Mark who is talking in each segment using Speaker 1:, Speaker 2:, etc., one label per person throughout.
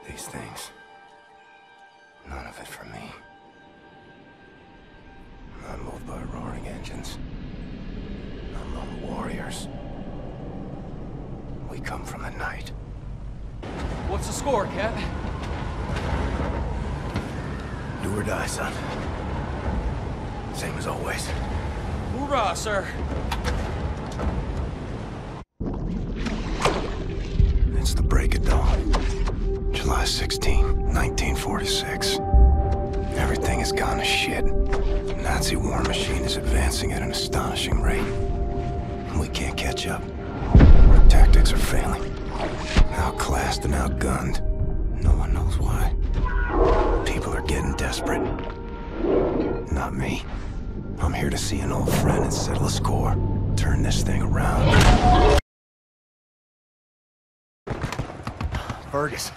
Speaker 1: These things, none of it for me. I'm moved by roaring engines. I'm lone warriors. We come from the night.
Speaker 2: What's the score, Cat?
Speaker 1: Do or die, son. Same as always.
Speaker 2: Hoorah, sir!
Speaker 1: It's the break of dawn. July 16, 1946. Everything has gone to shit. The Nazi war machine is advancing at an astonishing rate. And we can't catch up. Our tactics are failing. Outclassed and outgunned. No one knows why. People are getting desperate. Not me. I'm here to see an old friend and settle a score. Turn this thing around.
Speaker 3: Fergus,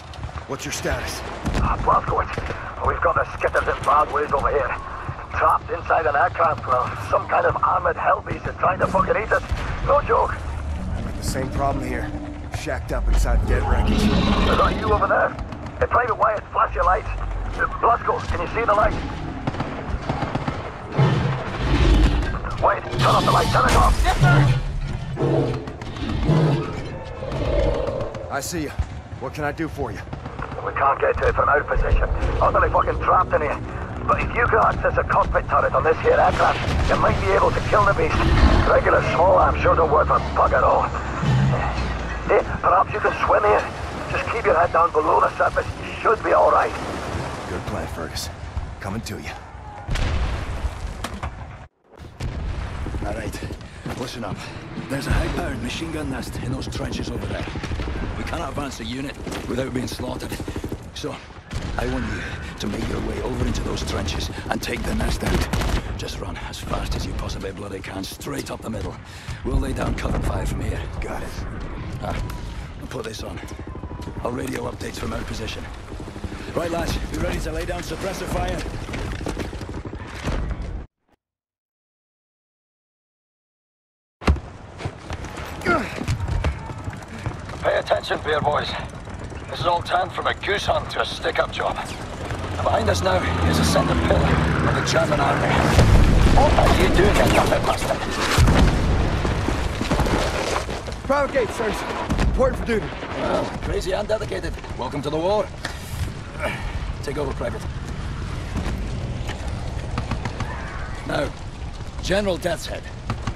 Speaker 3: what's your status?
Speaker 4: Blazkowicz. We've got the skitters in bad ways over here. Trapped inside an aircraft, well, some kind of armored hellbeast is trying to fucking eat us. No joke.
Speaker 3: The same problem here. Shacked up inside dead wreckage.
Speaker 4: Is that you over there? Hey, Private Wyatt, flash your lights. Blazkowicz, can you see the light? Wait, turn off the light, turn it off. Yes, sir!
Speaker 3: I see you. What can I do for you?
Speaker 4: We can't get to it from our position. Utterly fucking trapped in here. But if you can access a cockpit turret on this here aircraft, you might be able to kill the beast. Regular small arms sure don't work for bug at all. Hey, perhaps you can swim here. Just keep your head down below the surface. You should be all right.
Speaker 3: Good plan, Fergus. Coming to you. All right, listen up.
Speaker 5: There's a high-powered machine gun nest in those trenches over there. We cannot advance the unit without being slaughtered. So, I want you to make your way over into those trenches and take the nest out. Just run as fast as you possibly bloody can, straight up the middle. We'll lay down cover fire from here.
Speaker 3: Got it.
Speaker 5: I'll put this on. I'll radio updates from our position. Right, lads, be ready to lay down suppressor fire.
Speaker 6: Pay attention, bear boys. This is all turned from a goose hunt to a stick-up job. Behind us now is a center pillar of the German army. What are you doing, you puppet bastard?
Speaker 3: Private gate, sirs. Important for duty.
Speaker 5: Well, crazy and dedicated. Welcome to the war. Take over, Private. Now, General Death's Head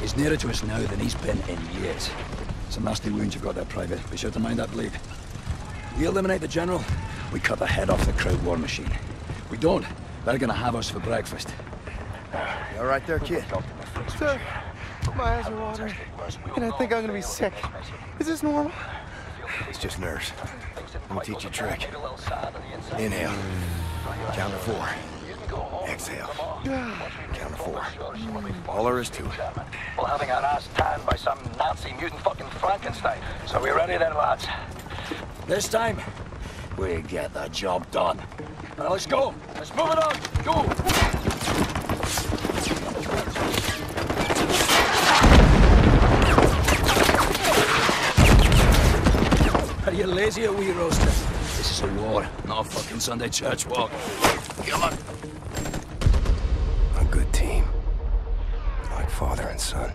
Speaker 5: is nearer to us now than he's been in years. Some nasty wounds you've got there, Private. Be sure to mind that bleed. We eliminate the General, we cut the head off the crowd war machine. We don't, they're gonna have us for breakfast.
Speaker 3: You all right there, kid?
Speaker 7: Sir, my eyes are watering, and I think I'm gonna be sick. Is this normal?
Speaker 1: It's just nerves. Let me teach you a trick. Inhale. Count to 4. Exhale. Count to 4. All there is to it.
Speaker 6: Well, having our ass tanned by some Nazi mutant fucking Frankenstein. So we ready then, lads?
Speaker 5: This time, we get the job done. Now let's go. Let's move it on. Go. Are you lazy or wee roaster? This is a war, not a fucking Sunday church walk. Come on.
Speaker 1: A good team. Like father and son.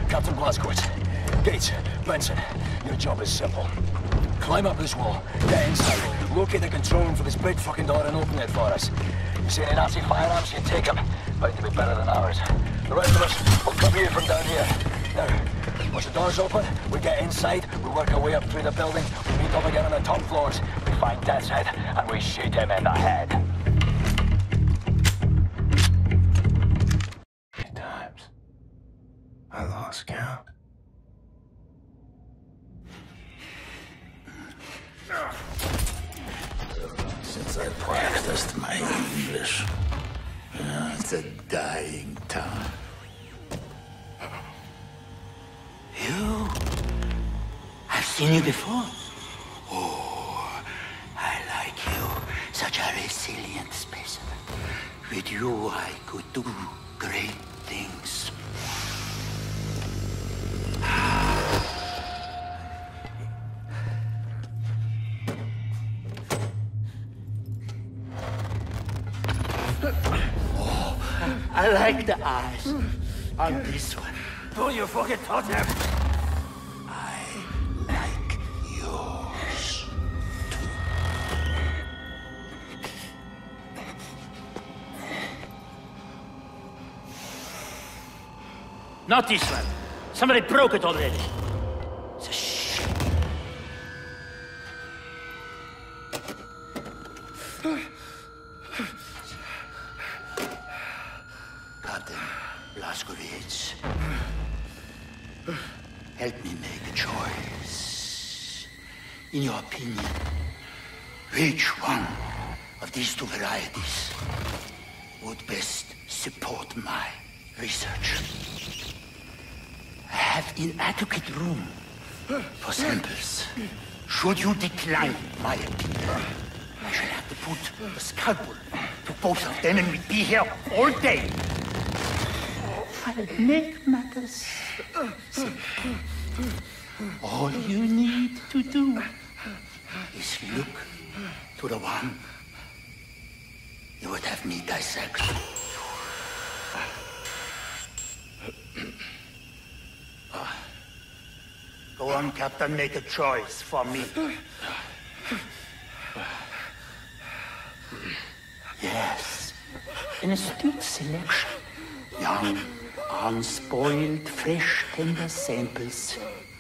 Speaker 5: Captain Blazkowicz, Gates, Benson, your job is simple. Climb up this wall, get inside, locate the control room for this big fucking door and open it for us. You see any Nazi firearms, you take them. Bound to be better than ours. The rest of us will
Speaker 6: down here. Now, once the door's open, we get inside, we work our way up through the building, we meet up again on the top floors, we find Death's Head, and we shoot him in the head.
Speaker 1: Many times. I lost count.
Speaker 5: Since I practiced my English, it's a dying tongue.
Speaker 8: You? I've seen you before.
Speaker 5: Oh,
Speaker 8: I like you. Such a resilient specimen. With you, I could do great things. Oh, I like the eyes on this one.
Speaker 6: Don't you fucking touch him!
Speaker 8: I like yours.
Speaker 9: Not this one. Somebody broke it already.
Speaker 8: It's a shit. Captain Blazkowicz, help me make a choice. In your opinion, which one of these two varieties would best support my research? I have inadequate room for samples. Should you decline my appeal, I shall have to put a scalpel to both of them and we'd be here all day. I'll make matters simple. All you need to do is look to the one you would have me dissect. Go on, Captain, make a choice for me. Yes, an astute selection. Young, unspoiled, fresh, tender samples.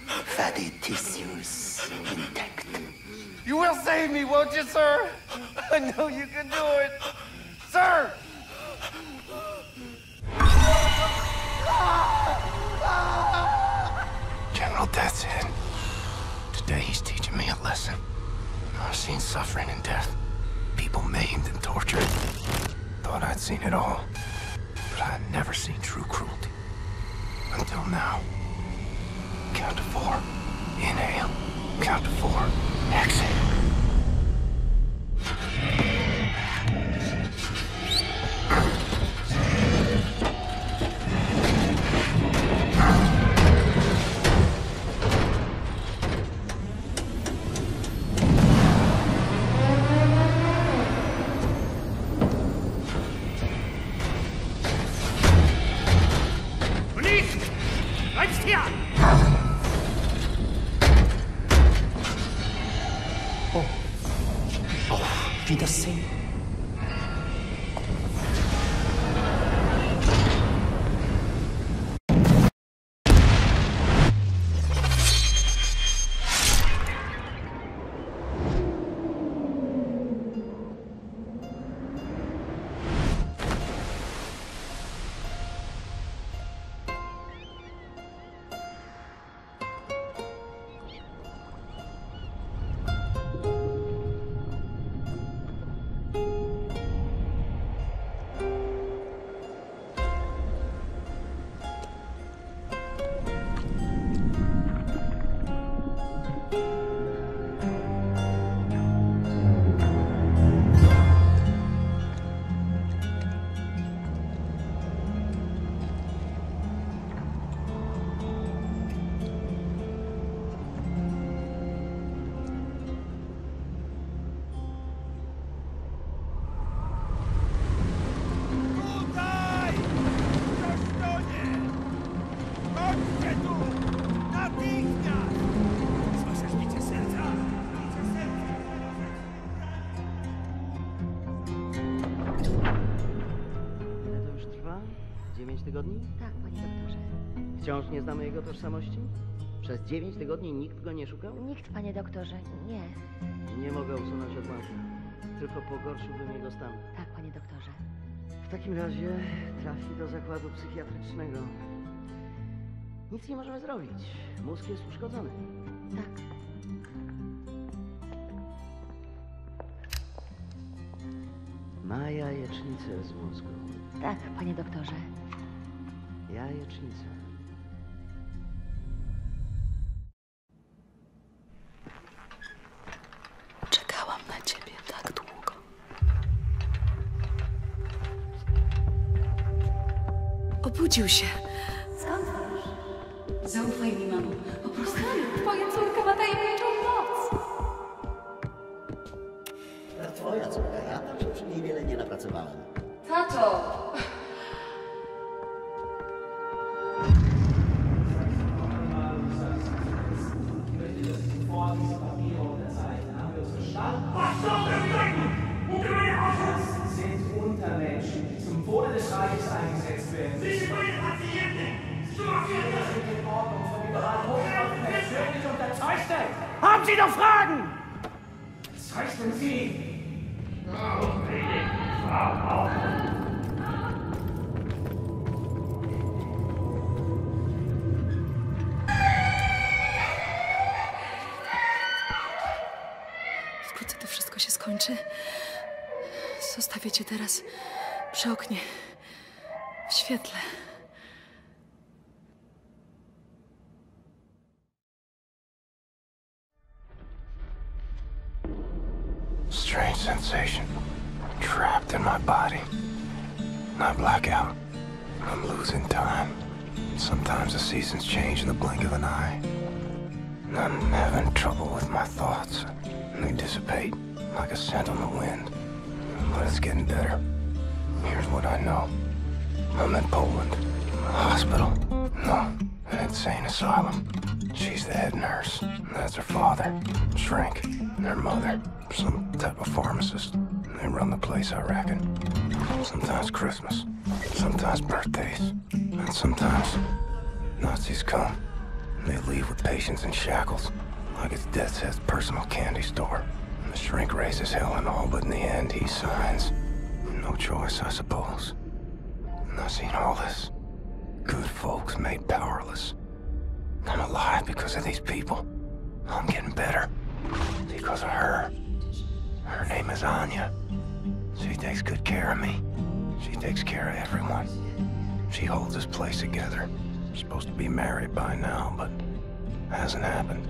Speaker 8: Fatty tissues intact.
Speaker 7: You will save me, won't you, sir? I know you can do it. Sir!
Speaker 1: General Death's Head. Today he's teaching me a lesson. I've seen suffering and death. People maimed and tortured. Thought I'd seen it all. But I'd never seen true cruelty. Until now. Count to 4. Inhale. Count to 4. Exhale.
Speaker 8: Wiedersehen.
Speaker 10: Wciąż nie znamy jego tożsamości? Przez 9 tygodni nikt go nie szukał?
Speaker 11: Nikt, panie doktorze, nie.
Speaker 10: Nie mogę usunąć odłamka. Tylko pogorszyłbym jego stan.
Speaker 11: Tak, panie doktorze.
Speaker 10: W takim razie trafi do zakładu psychiatrycznego. Nic nie możemy zrobić. Mózg jest uszkodzony.
Speaker 11: Tak.
Speaker 10: Ma jajecznicę z mózgu.
Speaker 11: Tak, panie doktorze.
Speaker 10: Jajecznicę.
Speaker 11: Czekałam na ciebie tak długo.
Speaker 12: Obudził się.
Speaker 11: Skąd wiesz?
Speaker 12: Zaufaj mi, mamo. Po prostu twoja córka ma tajemniczą moc.
Speaker 13: To twoja córka, ja tam się przy niej wiele nie napracowałem.
Speaker 12: Tato!
Speaker 14: Das sind Untermenschen, die zum Wohle des Reiches eingesetzt werden. Sie sind meine Patienten! Das sind in Ordnung von liberalen Hochschriften persönlich unterzeichnet! Haben Sie noch Fragen? Zeichnen Sie!
Speaker 12: Wkrótce to wszystko się skończy. Zostawię cię teraz przy oknie, w świetle.
Speaker 1: Strange sensation. Trapped in my body. I black out. I'm losing time. Sometimes the seasons change in the blink of an eye. I'm having trouble with my thoughts. They dissipate like a scent on the wind. But it's getting better. Here's what I know. I'm in Poland. A hospital. No, an insane asylum. She's the head nurse. That's her father. Shrink. Her mother. Some type of pharmacist. They run the place, I reckon. Sometimes Christmas. Sometimes birthdays. And sometimes Nazis come. They leave with patients in shackles. Like it's Death's Head's personal candy store. And the shrink raises hell and all, but in the end he signs. No choice, I suppose. And I've seen all this. Good folks made powerless. I'm alive because of these people. I'm getting better. Because of her. Her name is Anya. She takes good care of me. She takes care of everyone. She holds this place together. We're supposed to be married by now, but hasn't happened.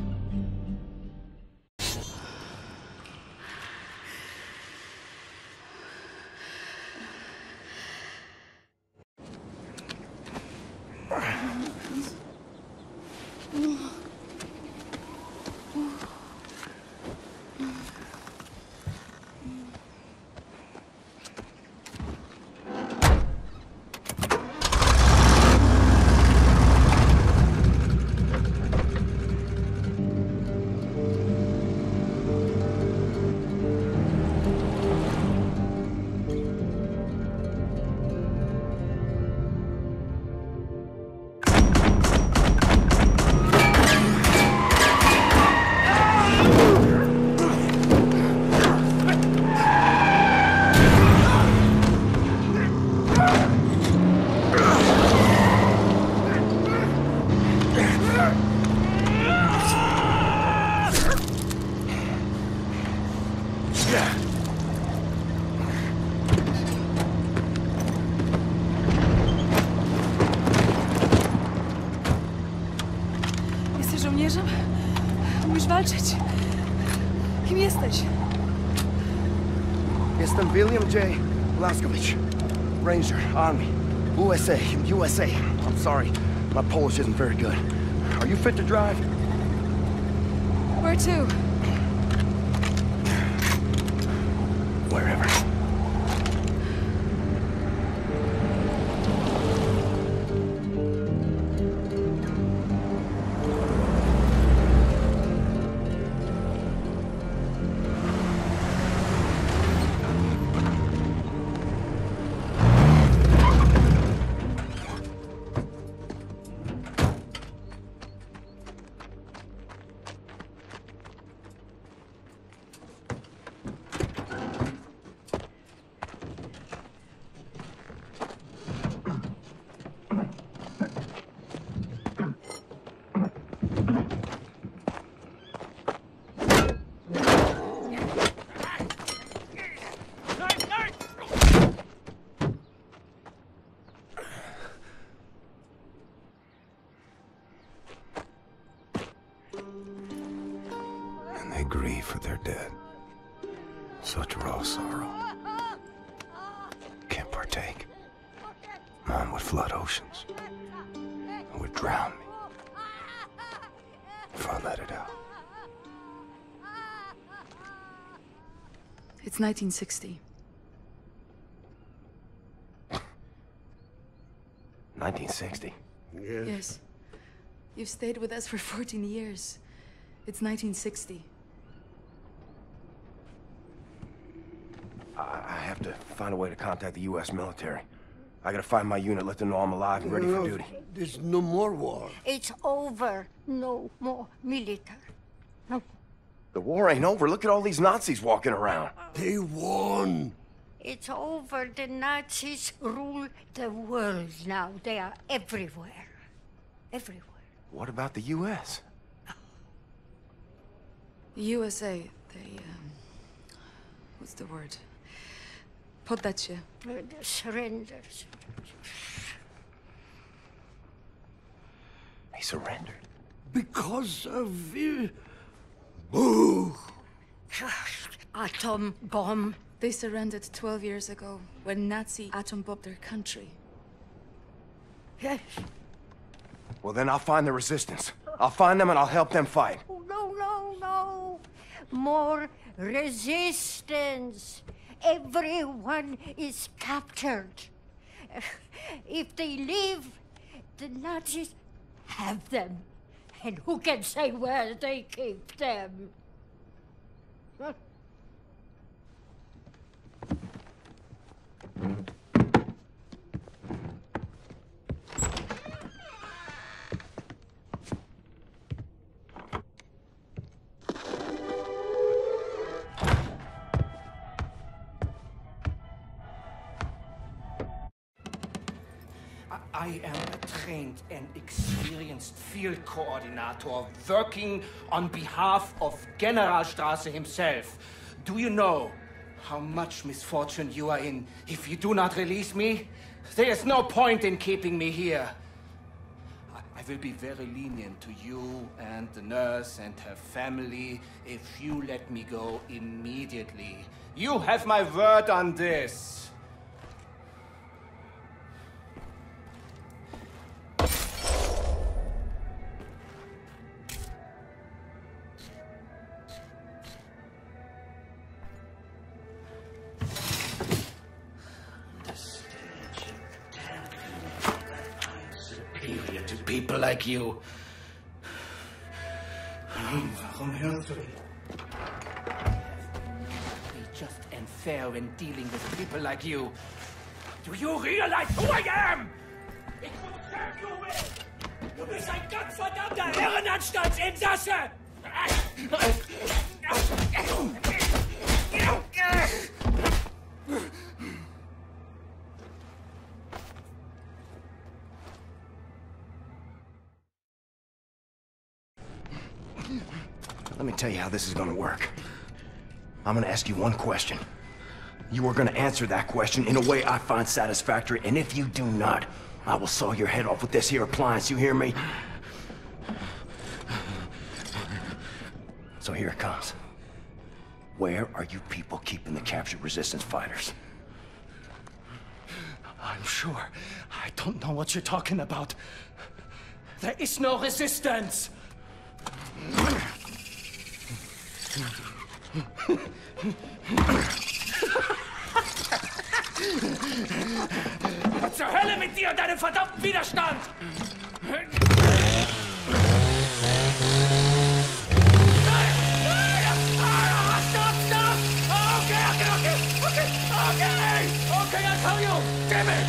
Speaker 12: Jesteś żołnierzem? Umiesz walczyć? Kim jesteś?
Speaker 3: Jestem William J. Blazkowicz. Ranger, Army, USA. I'm sorry, my Polish isn't very good. Are you fit to drive?
Speaker 12: Where to?
Speaker 1: Wherever. grieve for their dead. Such raw sorrow. Can't partake. Mine would flood oceans. It would drown me. If I let it out.
Speaker 12: It's 1960.
Speaker 3: 1960?
Speaker 12: Yes. You've stayed with us for 14 years. It's 1960.
Speaker 3: I have to find a way to contact the U.S. military. I gotta find my unit, let them know I'm alive and ready for duty.
Speaker 8: There's no more war.
Speaker 15: It's over. No more military. No.
Speaker 3: The war ain't over. Look at all these Nazis walking around.
Speaker 8: They won.
Speaker 15: It's over. The Nazis rule the world now. They are everywhere. Everywhere.
Speaker 3: What about the U.S.?
Speaker 12: The USA, they, what's the word? Poddacie.
Speaker 15: The surrenders.
Speaker 3: He surrendered.
Speaker 8: Because of... Boo!
Speaker 15: Atom bomb.
Speaker 12: They surrendered 12 years ago when Nazi atom bombed their country.
Speaker 15: Yes.
Speaker 3: Well, then I'll find the resistance. I'll find them and I'll help them fight.
Speaker 15: Oh, no, no, no. More resistance. Everyone is captured. If they leave, the Nazis have them. And who can say where they keep them?
Speaker 14: I am a trained and experienced field coordinator working on behalf of Generalstrasse himself. Do you know how much misfortune you are in if you do not release me? There is no point in keeping me here. I will be very lenient to you and the nurse and her family if you let me go immediately. You have my word on this. People like you. Warum hörst du ihn? Be just and fair when dealing with people like you. Do you realize who I am? Ich muss sagen, du bist ein gottverdammter Irrenanstaltsinsasse!
Speaker 3: Let me tell you how this is gonna work. I'm gonna ask you one question. You are gonna answer that question in a way I find satisfactory, and if you do not, I will saw your head off with this here appliance, you hear me? So here it comes. Where are you people keeping the captured resistance fighters?
Speaker 14: I'm sure. I don't know what you're talking about. There is no resistance! Zur Hölle mit dir und deinem verdammten Widerstand! Okay, I'll tell you! Damn it!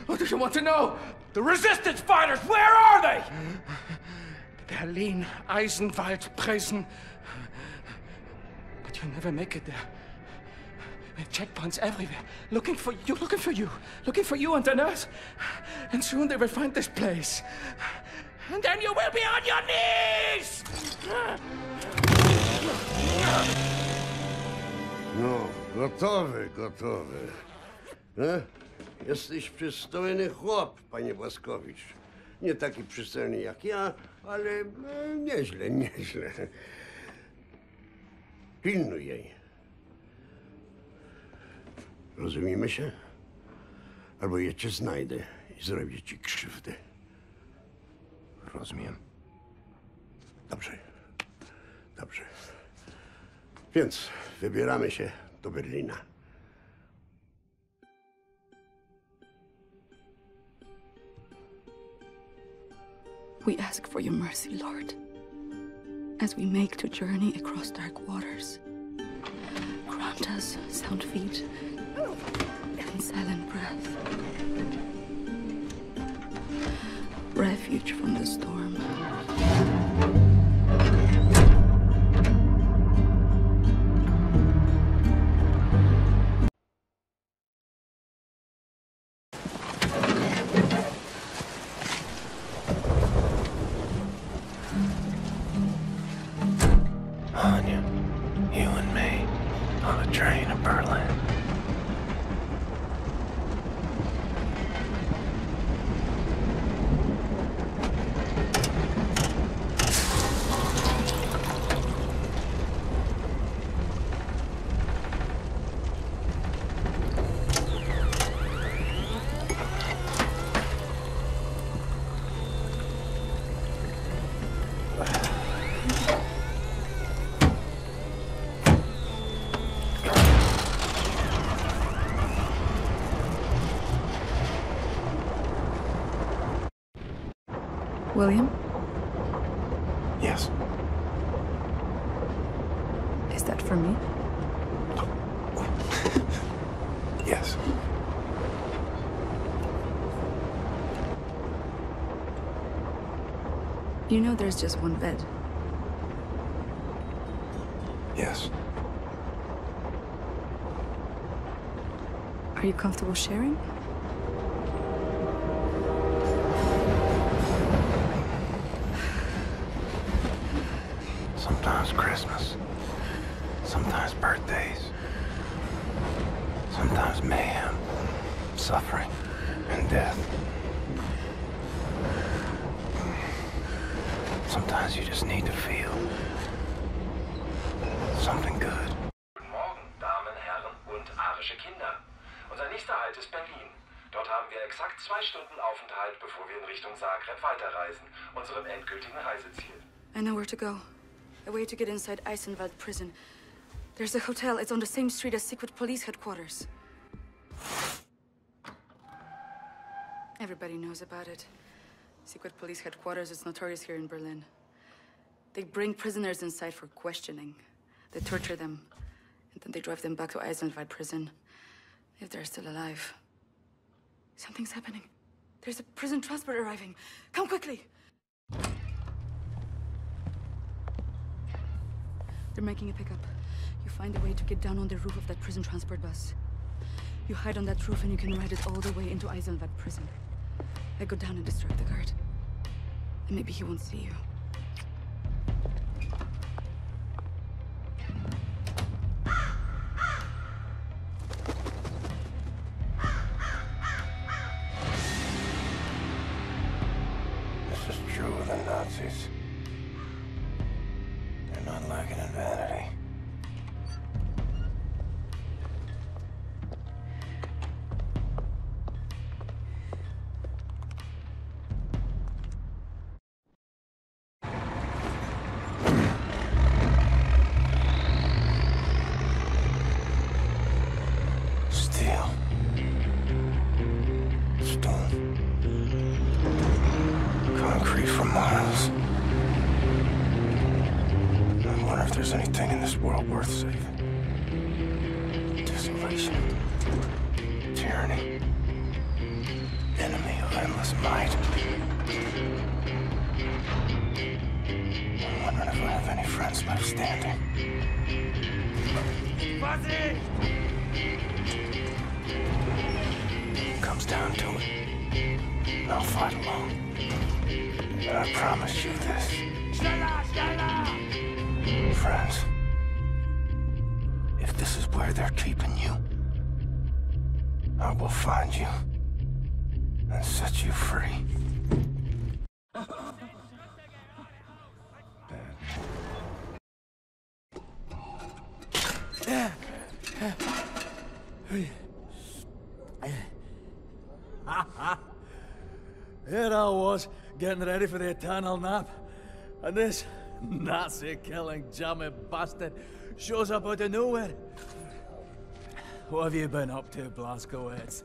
Speaker 14: What do you want to know? The resistance fighters, where are they? Berlin, Eisenwald, Presen. But you'll never make it there. With checkpoints everywhere. Looking for you. Looking for you and the nurse. And soon they will find this place. And then you will be on your knees!
Speaker 8: No, gotowy. Jesteś przystojny chłop, panie Blazkowicz.
Speaker 16: Nie taki przystojny jak ja, ale nieźle, nieźle. Pilnuj jej. Rozumiemy się? Albo ja cię znajdę i zrobię ci krzywdę.
Speaker 3: Rozumiem.
Speaker 16: Dobrze. Dobrze. Więc wybieramy się do Berlina.
Speaker 12: We ask for your mercy, Lord, as we make to journey across dark waters. Grant us sound feet and silent breath. Refuge from the storm.
Speaker 1: Anya, you and me on a train to Berlin.
Speaker 12: William?
Speaker 1: Yes.
Speaker 12: Is that for me?
Speaker 1: Yes.
Speaker 12: You know there's just one bed.
Speaker 1: Yes.
Speaker 12: Are you comfortable sharing?
Speaker 1: Sometimes Christmas. Sometimes birthdays. Sometimes mayhem, suffering, and death. Sometimes you just need to feel something good.
Speaker 17: Guten Morgen, Damen, Herren und arische Kinder. Unser nächster Halt ist Berlin. Dort haben wir exakt 2 Stunden Aufenthalt, bevor wir in Richtung Zagreb weiterreisen, unserem endgültigen Reiseziel.
Speaker 12: I know where to go. A way to get inside Eisenwald prison. There's a hotel. It's on the same street as secret police headquarters. Everybody knows about it. Secret police headquarters is notorious here in Berlin. They bring prisoners inside for questioning. They torture them, and then they drive them back to Eisenwald prison, if they're still alive. Something's happening. There's a prison transport arriving. Come quickly! They're making a pickup. You find a way to get down on the roof of that prison transport bus. You hide on that roof and you can ride it all the way into Eisenwald prison. I go down and distract the guard. And maybe he won't see you.
Speaker 1: This is true of the Nazis. They're not lacking in vanity. Steel. Stone. Concrete for miles. I wonder if there's anything in this world worth saving. Desolation. Tyranny. Enemy of endless might. I'm wondering if I have any friends left standing. Comes down to it. I'll fight alone. But I promise you this. Friends, if this is where they're keeping you, I will find you and set you free.
Speaker 5: Here I was, getting ready for the eternal nap. And this Nazi-killing jammy bastard shows up out of nowhere. What have you been up to, Blazkowicz?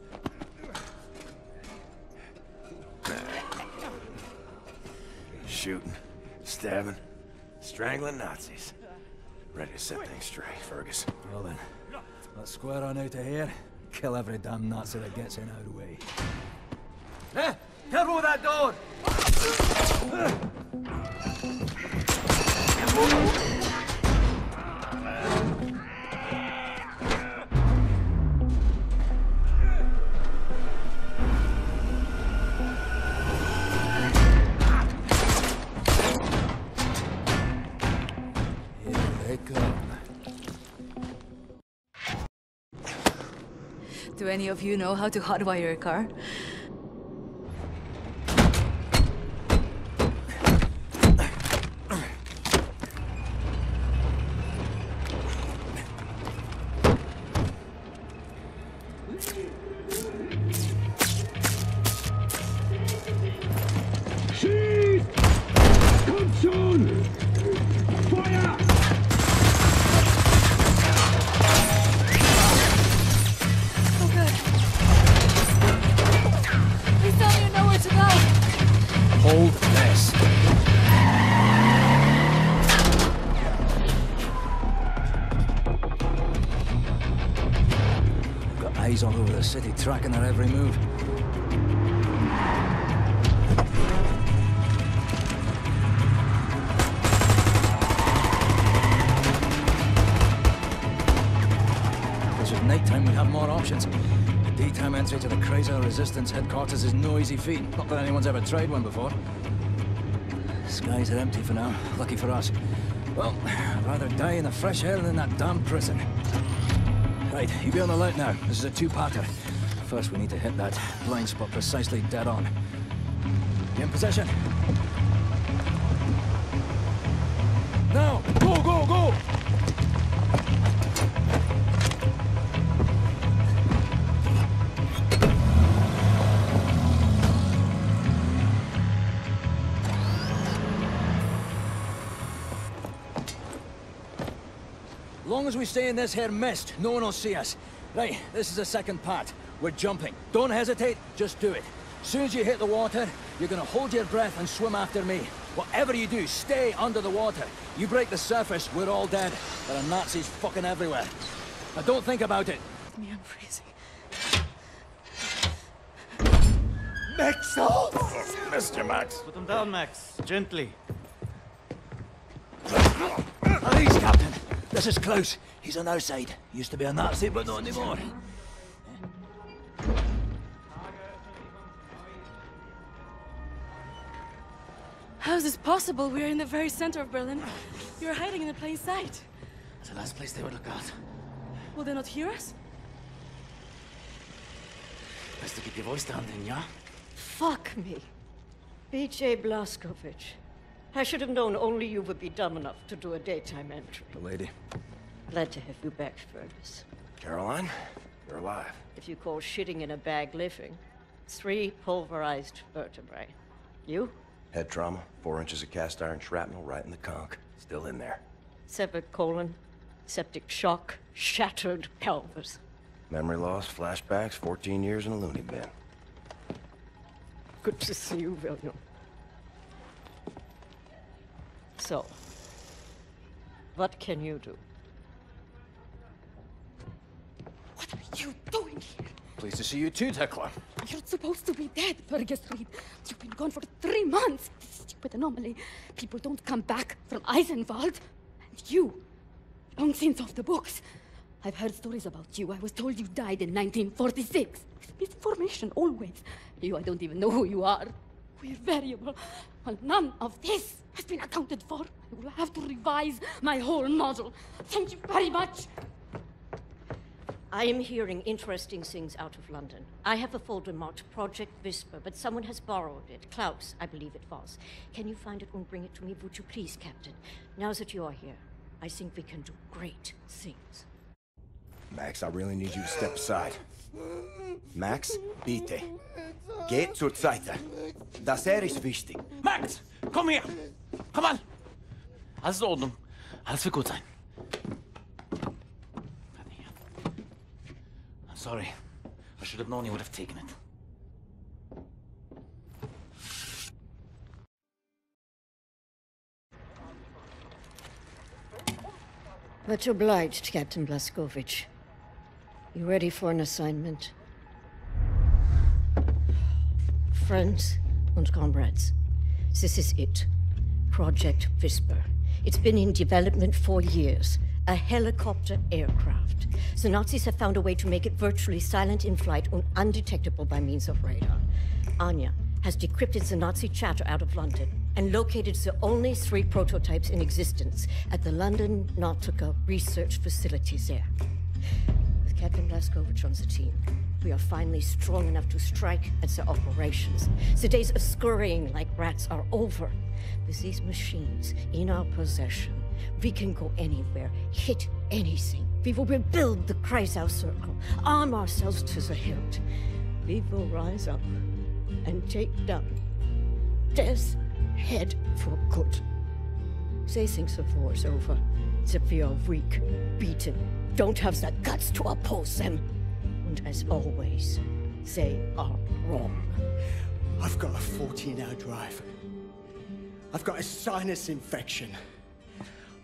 Speaker 3: Shooting, stabbing, strangling Nazis. Ready to set things straight, Fergus.
Speaker 5: Well then, let's square on out of here. Kill every damn Nazi that gets in our way. Hey! Careful with that door! Here they come.
Speaker 12: Do any of you know how to hotwire a car?
Speaker 5: Hold this. Got eyes all over the city, tracking their every move. If this was nighttime, we'd have more options. Daytime entry to the Kaiser Resistance headquarters is no easy feat. Not that anyone's ever tried one before. Skies are empty for now. Lucky for us. Well, I'd rather die in the fresh air than in that damn prison. Right, you be on the alert now. This is a two-parter. First, we need to hit that blind spot precisely dead on. You in position? Now! Go, go, go! As long as we stay in this here mist, no one will see us. Right, this is the second part. We're jumping. Don't hesitate, just do it. As soon as you hit the water, you're gonna hold your breath and swim after me. Whatever you do, stay under the water. You break the surface, we're all dead. There are Nazis fucking everywhere. Now don't think about it.
Speaker 12: Me, I'm freezing.
Speaker 3: Max, oh, Mr. Max.
Speaker 9: Put him down, Max. Gently.
Speaker 5: Please, Captain. This is close. He's on our side. Used to be a Nazi, but not anymore.
Speaker 12: How is this possible? We're in the very center of Berlin. You're hiding in a plain sight.
Speaker 9: It's the last place they would look out.
Speaker 12: Will they not hear us?
Speaker 9: Best to keep your voice down then, yeah?
Speaker 15: Fuck me. B.J. Blazkowicz. I should have known only you would be dumb enough to do a daytime entry.
Speaker 3: The lady.
Speaker 15: Glad to have you back, Fergus.
Speaker 3: Caroline, you're alive.
Speaker 15: If you call shitting in a bag living, 3 pulverized vertebrae. You?
Speaker 3: Head trauma, 4 inches of cast iron shrapnel right in the conch. Still in there.
Speaker 15: Severed colon, septic shock, shattered pelvis.
Speaker 3: Memory loss, flashbacks, 14 years in a loony bin.
Speaker 15: Good to see you, William. So, what can you do?
Speaker 12: What are you doing here?
Speaker 5: Pleased to see you too, Tekla.
Speaker 12: You're supposed to be dead, Fergus Reed. You've been gone for 3 months. This stupid anomaly. People don't come back from Eisenwald. And you, long since off the books. I've heard stories about you. I was told you died in 1946. Misinformation, always. You, I don't even know who you are. We're variable. Well, none of this has been accounted for. I will have to revise my whole model. Thank you very much.
Speaker 15: I am hearing interesting things out of London. I have a folder marked Project Whisper, but someone has borrowed it. Klaus, I believe it was. Can you find it and bring it to me, would you please, Captain? Now that you are here, I think we can do great things.
Speaker 3: Max, I really need you to step aside. Max, bitte. Geht zur Seite. Das ist wichtig.
Speaker 2: Max, komm her! Komm an! Alles in Ordnung. Alles wird gut sein. I'm sorry. I should have known you would have taken it.
Speaker 15: Much obliged, Captain Blazkowicz. You ready for an assignment? Friends and comrades, this is it. Project Whisper. It's been in development for years. A helicopter aircraft. The Nazis have found a way to make it virtually silent in flight and undetectable by means of radar. Anya has decrypted the Nazi chatter out of London and located the only 3 prototypes in existence at the London Nautica research facilities there. With Captain Blazkowicz on the team, we are finally strong enough to strike at the operations. The days of scurrying like rats are over. With these machines in our possession, we can go anywhere, hit anything. We will rebuild the Kreisau Circle, arm ourselves to the hilt. We will rise up and take down Death's head for good. They think the war's over, that we are weak, beaten, don't have the guts to oppose them. And as always, they are wrong.
Speaker 18: I've got a 14-hour drive. I've got a sinus infection.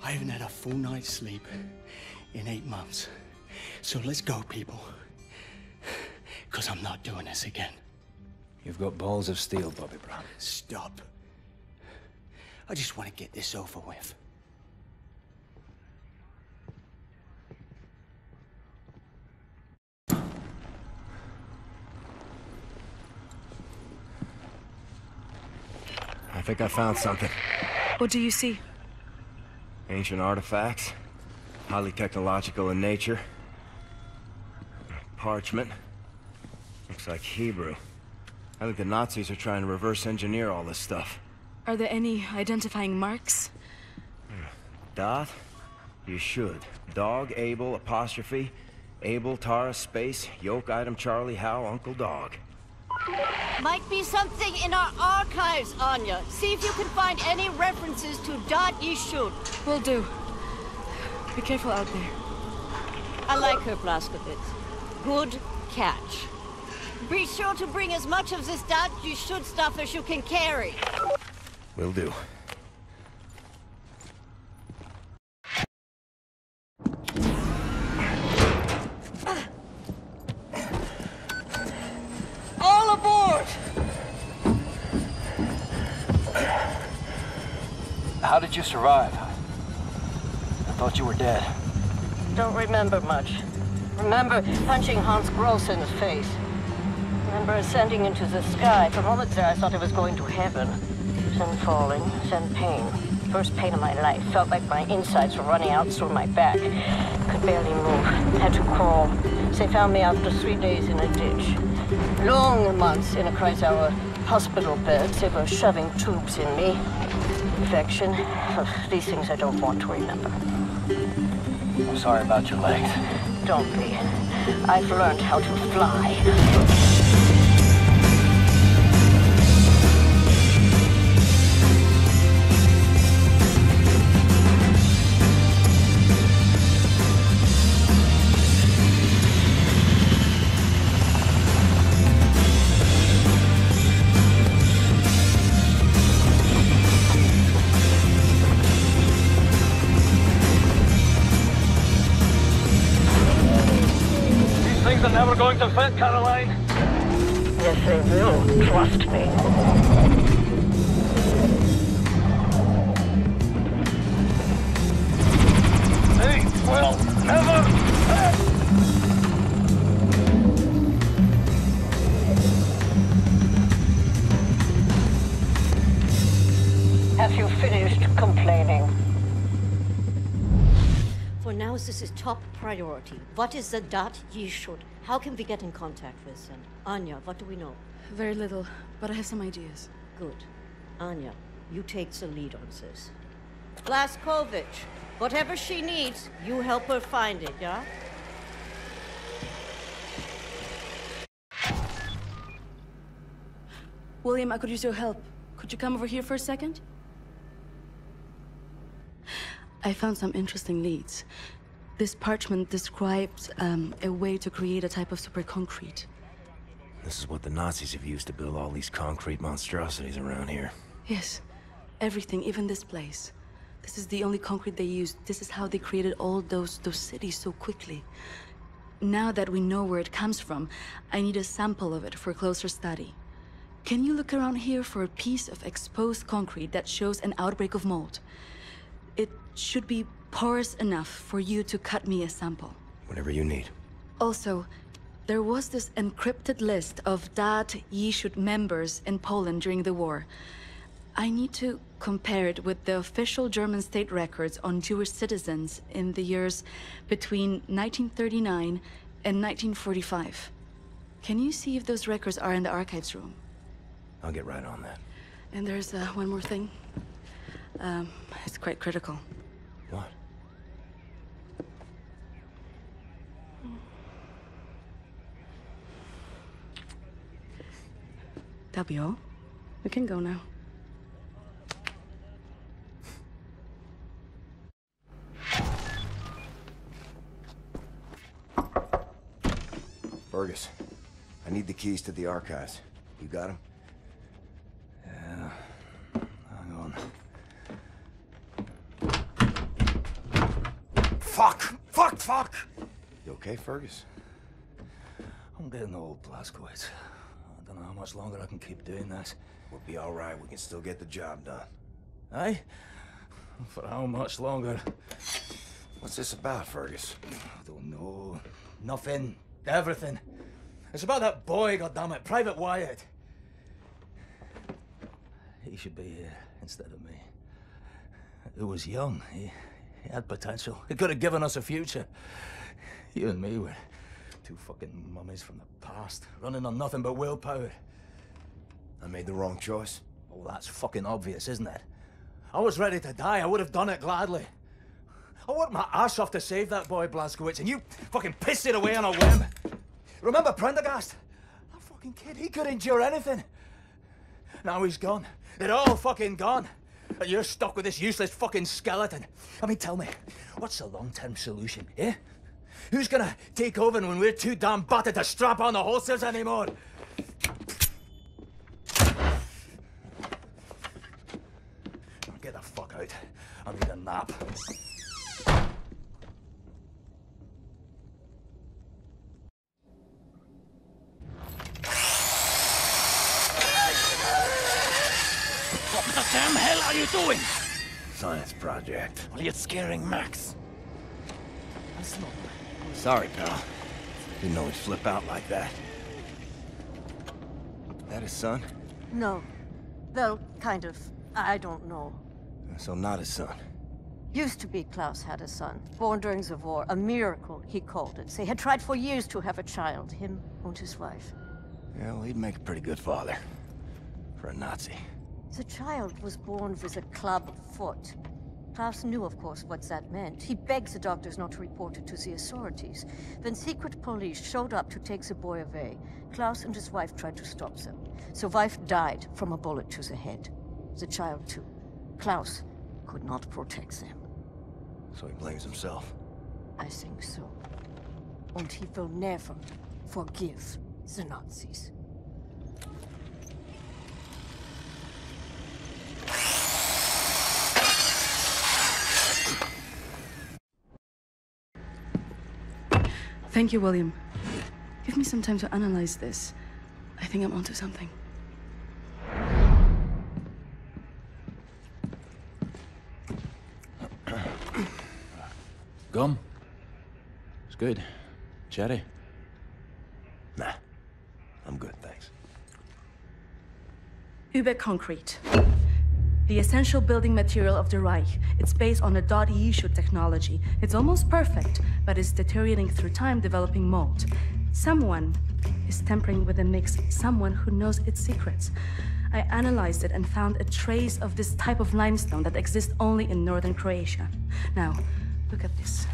Speaker 18: I haven't had a full night's sleep in 8 months. So let's go, people. Because I'm not doing this again.
Speaker 5: You've got balls of steel, Bobby Brown.
Speaker 18: Stop. I just want to get this over with.
Speaker 3: I think I found something.
Speaker 12: What do you see?
Speaker 3: Ancient artifacts. Highly technological in nature. Parchment. Looks like Hebrew. I think the Nazis are trying to reverse engineer all this stuff.
Speaker 12: Are there any identifying marks?
Speaker 3: Dot? You should. Dog, Abel, apostrophe. Abel, Tara, space, yoke item, Charlie, Hal, Uncle Dog.
Speaker 15: Might be something in our archives, Anya. See if you can find any references to Dot Yishud.
Speaker 12: Will do. Be careful out there.
Speaker 15: I like her, Blazkowicz. Good catch. Be sure to bring as much of this Dot Yishud stuff as you can carry.
Speaker 3: Will do.
Speaker 15: All aboard!
Speaker 6: How did you survive? I thought you were dead.
Speaker 15: Don't remember much. Remember punching Hans Gross in the face. Remember ascending into the sky. For moments there I thought I was going to heaven. Then falling, then pain. First pain of my life. Felt like my insides were running out through my back. Could barely move. Had to crawl. They found me after 3 days in a ditch. Long months in a Kreisauer hospital bed. They were shoving tubes in me. Infection. These things I don't want to remember.
Speaker 6: I'm sorry about your legs.
Speaker 15: Don't be. I've learned how to fly.
Speaker 6: Things are never going to fit, Caroline.
Speaker 15: Yes, they will. Trust me.
Speaker 6: They will never fit.
Speaker 15: Have you finished complaining? For now, this is top priority. What is the dot ye should? How can we get in contact with them? Anya, what do we know?
Speaker 12: Very little, but I have some ideas.
Speaker 15: Good. Anya, you take the lead on this. Blazkowicz, whatever she needs, you help her find it, yeah?
Speaker 12: William, I could use your help. Could you come over here for a second? I found some interesting leads. This parchment describes a way to create a type of super concrete.
Speaker 3: This is what the Nazis have used to build all these concrete monstrosities around here.
Speaker 12: Yes. Everything, even this place. This is the only concrete they used. This is how they created all those cities so quickly. Now that we know where it comes from, I need a sample of it for closer study. Can you look around here for a piece of exposed concrete that shows an outbreak of mold? It should be porous enough for you to cut me a sample.
Speaker 3: Whatever you need.
Speaker 12: Also, there was this encrypted list of Dat Yishud members in Poland during the war. I need to compare it with the official German state records on Jewish citizens in the years between 1939 and 1945. Can you see if those records are in the archives room?
Speaker 3: I'll get right on that.
Speaker 12: And there's one more thing. It's quite critical.
Speaker 3: What?
Speaker 12: That'll be all. We can go now.
Speaker 3: Fergus, I need the keys to the archives. You got them?
Speaker 5: Yeah. Hang on. Fuck!
Speaker 3: You okay, Fergus?
Speaker 5: I'm getting old, Blazkowicz. I don't know how much longer I can keep doing this.
Speaker 3: We'll be all right. We can still get the job done.
Speaker 5: Aye? For how much longer?
Speaker 3: What's this about, Fergus?
Speaker 5: I don't know. Nothing. Everything. It's about that boy, goddammit, Private Wyatt. He should be here instead of me. He was young. He had potential. He could have given us a future. You and me were two fucking mummies from the past, running on nothing but willpower.
Speaker 3: I made the wrong choice.
Speaker 5: Oh, that's fucking obvious, isn't it? I was ready to die. I would have done it gladly. I worked my ass off to save that boy, Blazkowicz, and you fucking pissed it away on a whim. Remember Prendergast? That fucking kid, he could endure anything. Now he's gone. They're all fucking gone. And you're stuck with this useless fucking skeleton. I mean, tell me, what's the long-term solution, eh? Who's gonna take over when we're too damn battered to strap on the holsters anymore? Get the fuck out. I need a nap.
Speaker 2: What the damn hell are you doing?
Speaker 3: Science project.
Speaker 2: Well, you're scaring Max. That's not...
Speaker 3: Sorry, pal. Didn't know he'd flip out like that. That his son?
Speaker 15: No. Well, kind of. I don't know.
Speaker 3: So not his son.
Speaker 15: Used to be Klaus had a son, born during the war. A miracle, he called it. They had tried for years to have a child, him and his wife.
Speaker 3: Yeah, well, he'd make a pretty good father. For a Nazi.
Speaker 15: The child was born with a club foot. Klaus knew, of course, what that meant. He begged the doctors not to report it to the authorities. When secret police showed up to take the boy away, Klaus and his wife tried to stop them. The wife died from a bullet to the head. The child, too. Klaus could not protect them.
Speaker 3: So he blames himself.
Speaker 15: I think so. And he will never forgive the Nazis.
Speaker 12: Thank you, William. Give me some time to analyze this. I think I'm onto something.
Speaker 5: Gum? It's good. Cherry?
Speaker 3: Nah. I'm good, thanks.
Speaker 12: Über Concrete. The essential building material of the Reich. It's based on a .E technology. It's almost perfect, but it's deteriorating through time, developing mold. Someone is tampering with the mix, someone who knows its secrets. I analyzed it and found a trace of this type of limestone that exists only in northern Croatia. Now, look at this.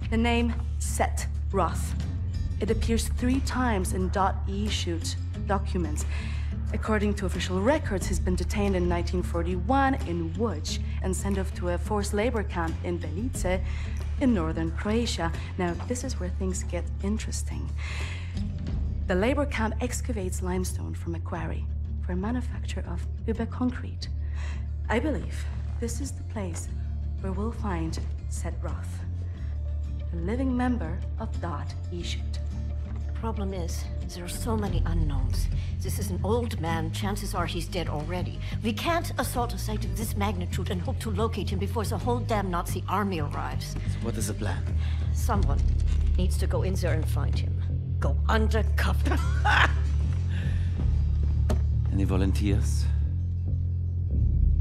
Speaker 12: The name Seth, Roth. It appears 3 times in .E documents. According to official records, he's been detained in 1941 in Łódź and sent off to a forced labor camp in Belice in northern Croatia. Now, this is where things get interesting. The labor camp excavates limestone from a quarry for manufacture of concrete. I believe this is the place where we'll find Seth Roth, a living member of .E.
Speaker 15: Problem is, there are so many unknowns. This is an old man. Chances are he's dead already. We can't assault a site of this magnitude and hope to locate him before the whole damn Nazi army arrives.
Speaker 2: So what is the plan?
Speaker 15: Someone needs to go in there and find him. Go undercover.
Speaker 2: Any volunteers?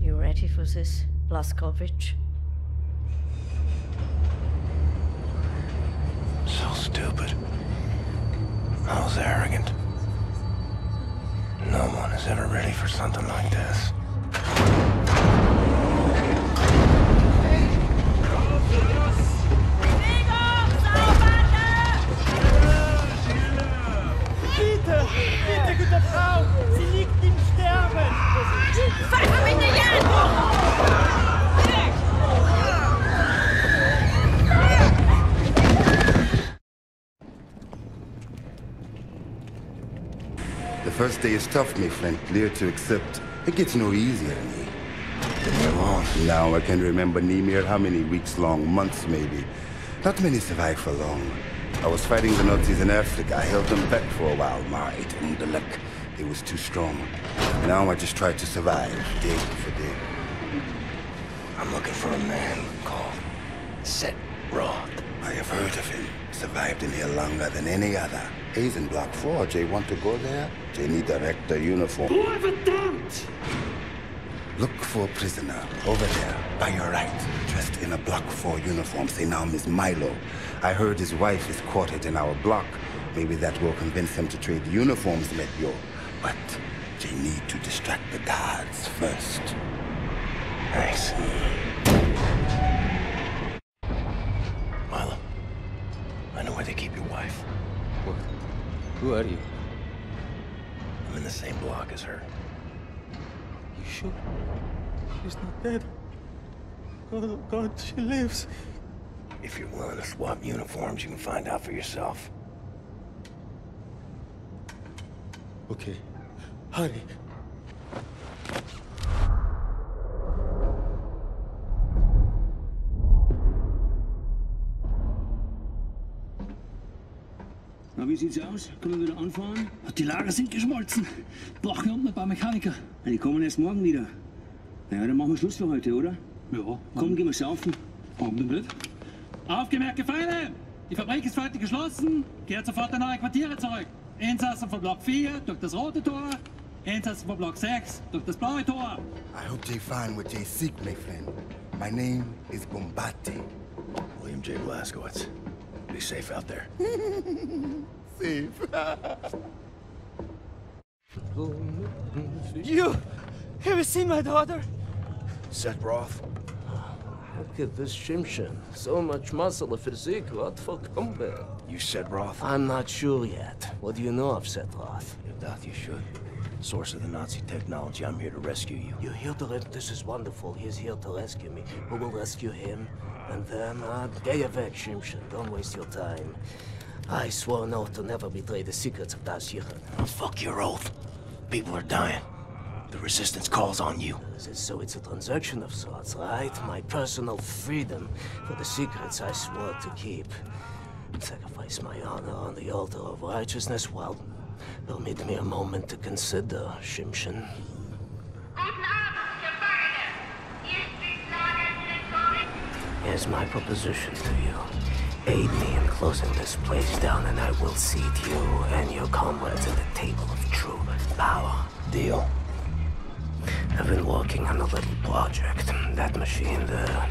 Speaker 15: You ready for this, Blazkowicz?
Speaker 1: So stupid. I was arrogant. No one is ever ready for something like this.
Speaker 14: Bitte, bitte, gute Frau! Sie liegt im Sterben!
Speaker 19: The first day is tough, my friend, clear to accept. It gets no easier than me. Now I can remember near how many weeks long, months maybe. Not many survive for long. I was fighting the Nazis in Africa. I held them back for a while, Marit, and the luck. It was too strong. Now I just try to survive, day for day.
Speaker 1: I'm looking for a man called Seth Roth.
Speaker 19: I have heard of him. Survived in here longer than any other. He's in Block 4. Jay want to go there? Jay need a rector uniform. Look for a prisoner over there, by your right, dressed in a Block 4 uniform. Say now, Miss Milo. I heard his wife is quartered in our block. Maybe that will convince him to trade uniforms, Metyo. But Jay need to distract the guards first.
Speaker 1: Thanks. Milo, I know where they keep your wife.
Speaker 2: What? Who are you?
Speaker 1: I'm in the same block as her.
Speaker 14: You sure? She's not dead. Oh, God, she lives.
Speaker 1: If you're willing to swap uniforms, you can find out for yourself.
Speaker 14: Okay. Hurry.
Speaker 20: Na, wie sieht's aus? Können wir wieder anfahren? Die Lager sind geschmolzen. Brauchen wir unten ein paar Mechaniker. Die kommen erst morgen wieder. Naja, dann machen wir Schluss für heute, oder? Ja. Komm, gehen wir saufen. Warum denn nicht? Aufgemerkte Feinde! Die Fabrik ist heute geschlossen. Kehrt sofort in eure Quartiere zurück. Insassen von Block 4 durch das rote Tor. Insassen von Block 6 durch das blaue Tor.
Speaker 19: I hope they find what they seek, my friend. My name is Bombati.
Speaker 1: William J. Blazkowicz. Be safe out there.
Speaker 19: Safe.
Speaker 14: You! Have you seen my daughter?
Speaker 1: Seth Roth?
Speaker 21: Look at this Shimshin. So much muscle, a physique, what for combat?
Speaker 1: You Seth Roth?
Speaker 21: I'm not sure yet. What do you know of Seth Roth?
Speaker 1: You doubt you should. Source of the Nazi technology. I'm here to rescue you.
Speaker 21: You're here to This is wonderful. He's here to rescue me. Who will rescue him? And then, get your weg, Shimshin. Don't waste your time. I swore an oath to never betray the secrets of Das Yichud.
Speaker 1: Oh, fuck your oath. People are dying. The resistance calls on you.
Speaker 21: So it's a transaction of sorts, right? My personal freedom for the secrets I swore to keep. Sacrifice my honor on the altar of righteousness. Well, permit me a moment to consider, Shimshin. Here's my proposition to you. Aid me in closing this place down and I will seat you and your comrades at the table of true power.
Speaker 1: Deal.
Speaker 21: I've been working on a little project. That machine there,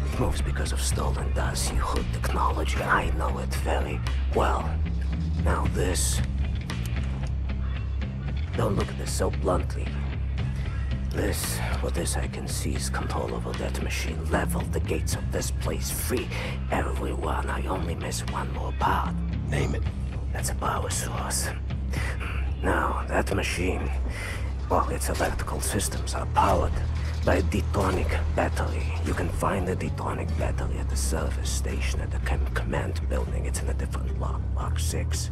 Speaker 21: it moves because of stolen Darcy Hood technology. I know it very well. Now this... Don't look at this so bluntly. With this I can seize control over that machine, level the gates of this place, free everyone. I only miss one more part.
Speaker 3: Name it.
Speaker 21: That's a power source. Now, that machine, well, its electrical systems are powered by a detonic battery. You can find the detonic battery at the service station at the command building. It's in a different block, Block 6.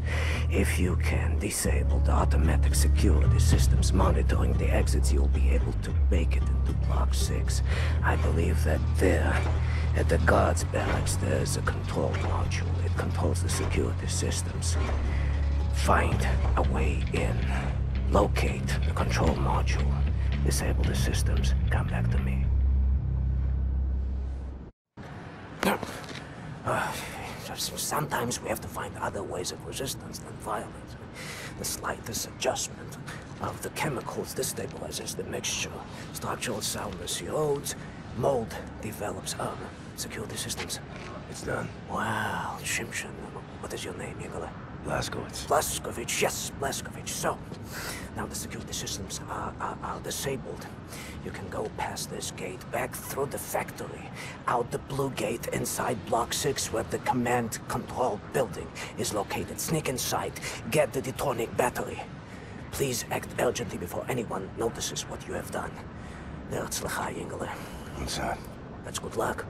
Speaker 21: If you can disable the automatic security systems monitoring the exits, you'll be able to make it into Block 6. I believe that there, at the guards barracks, there's a control module. It controls the security systems. Find a way in. Locate the control module. Disable the systems. Come back to me. Sometimes we have to find other ways of resistance than violence. The slightest adjustment of the chemicals destabilizes the mixture. Structural soundness erodes. Mold develops armor. Security systems.
Speaker 3: It's done.
Speaker 21: Wow, Shimshin. What is your name, Igor?
Speaker 3: Blazkowicz.
Speaker 21: Blazkowicz, yes, Blazkowicz. So, now the security systems are disabled. You can go past this gate, back through the factory, out the blue gate inside Block 6 where the command control building is located. Sneak inside, get the detonic battery. Please act urgently before anyone notices what you have done. Nerzlachai, Ingele.
Speaker 3: Inside.
Speaker 21: That's good luck.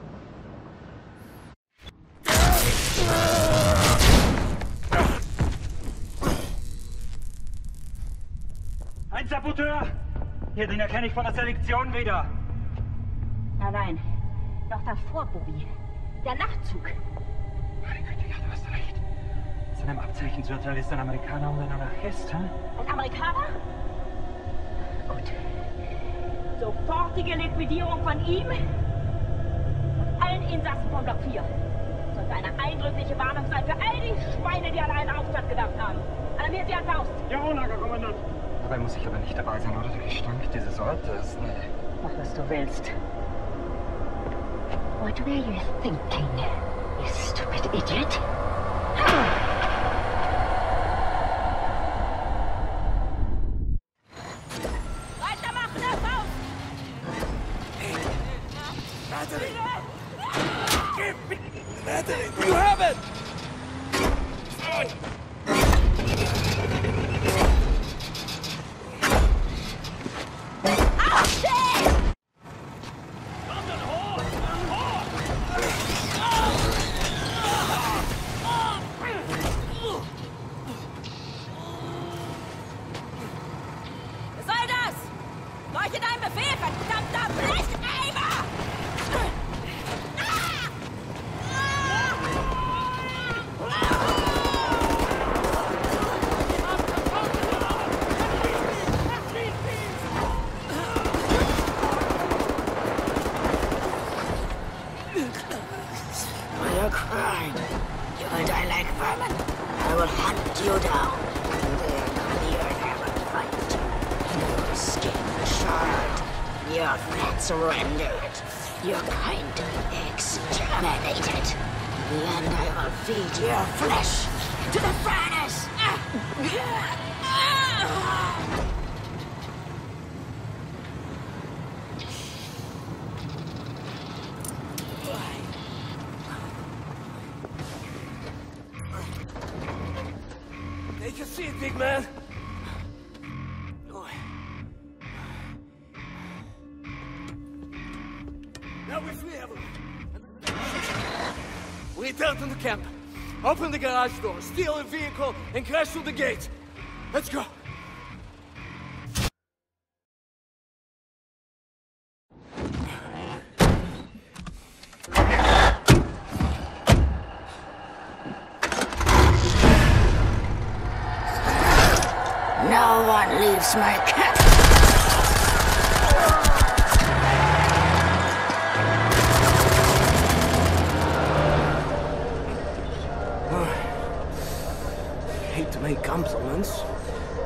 Speaker 4: Ein Saboteur! Hier, den erkenne ich von der Selektion wieder.
Speaker 15: Nein, noch davor, Bobby. Der Nachtzug.
Speaker 4: Meine Güte, ja, du hast recht. Seinem Abzeichensurteil ist ein Amerikaner und ein Anarchist, hä?
Speaker 15: Ein Amerikaner? Gut. Sofortige Liquidierung von ihm und allen Insassen von Block 4. Sollte eine eindrückliche Warnung sein für all die Schweine, die an einen Aufstand gedacht haben. Alarmiert sie an Faust.
Speaker 4: Jawohl, Lagerkommandant. Dabei muss ich aber nicht dabei sein, oder? Der Gestank dieses Ortes. Nee.
Speaker 15: Mach, was du willst. What were you thinking, you stupid idiot? Weitermachen, der Faust!
Speaker 2: Battery! Give me the battery! You have it!
Speaker 15: Surrendered. Your kind exterminated. And I will feed your flesh to the furnace.
Speaker 2: Take a seat, big man. Now we're free, everyone. We return to the camp. Open the garage door, steal a vehicle, and crash through the gate. Let's go.
Speaker 15: No one leaves my camp.
Speaker 21: Hate to make compliments,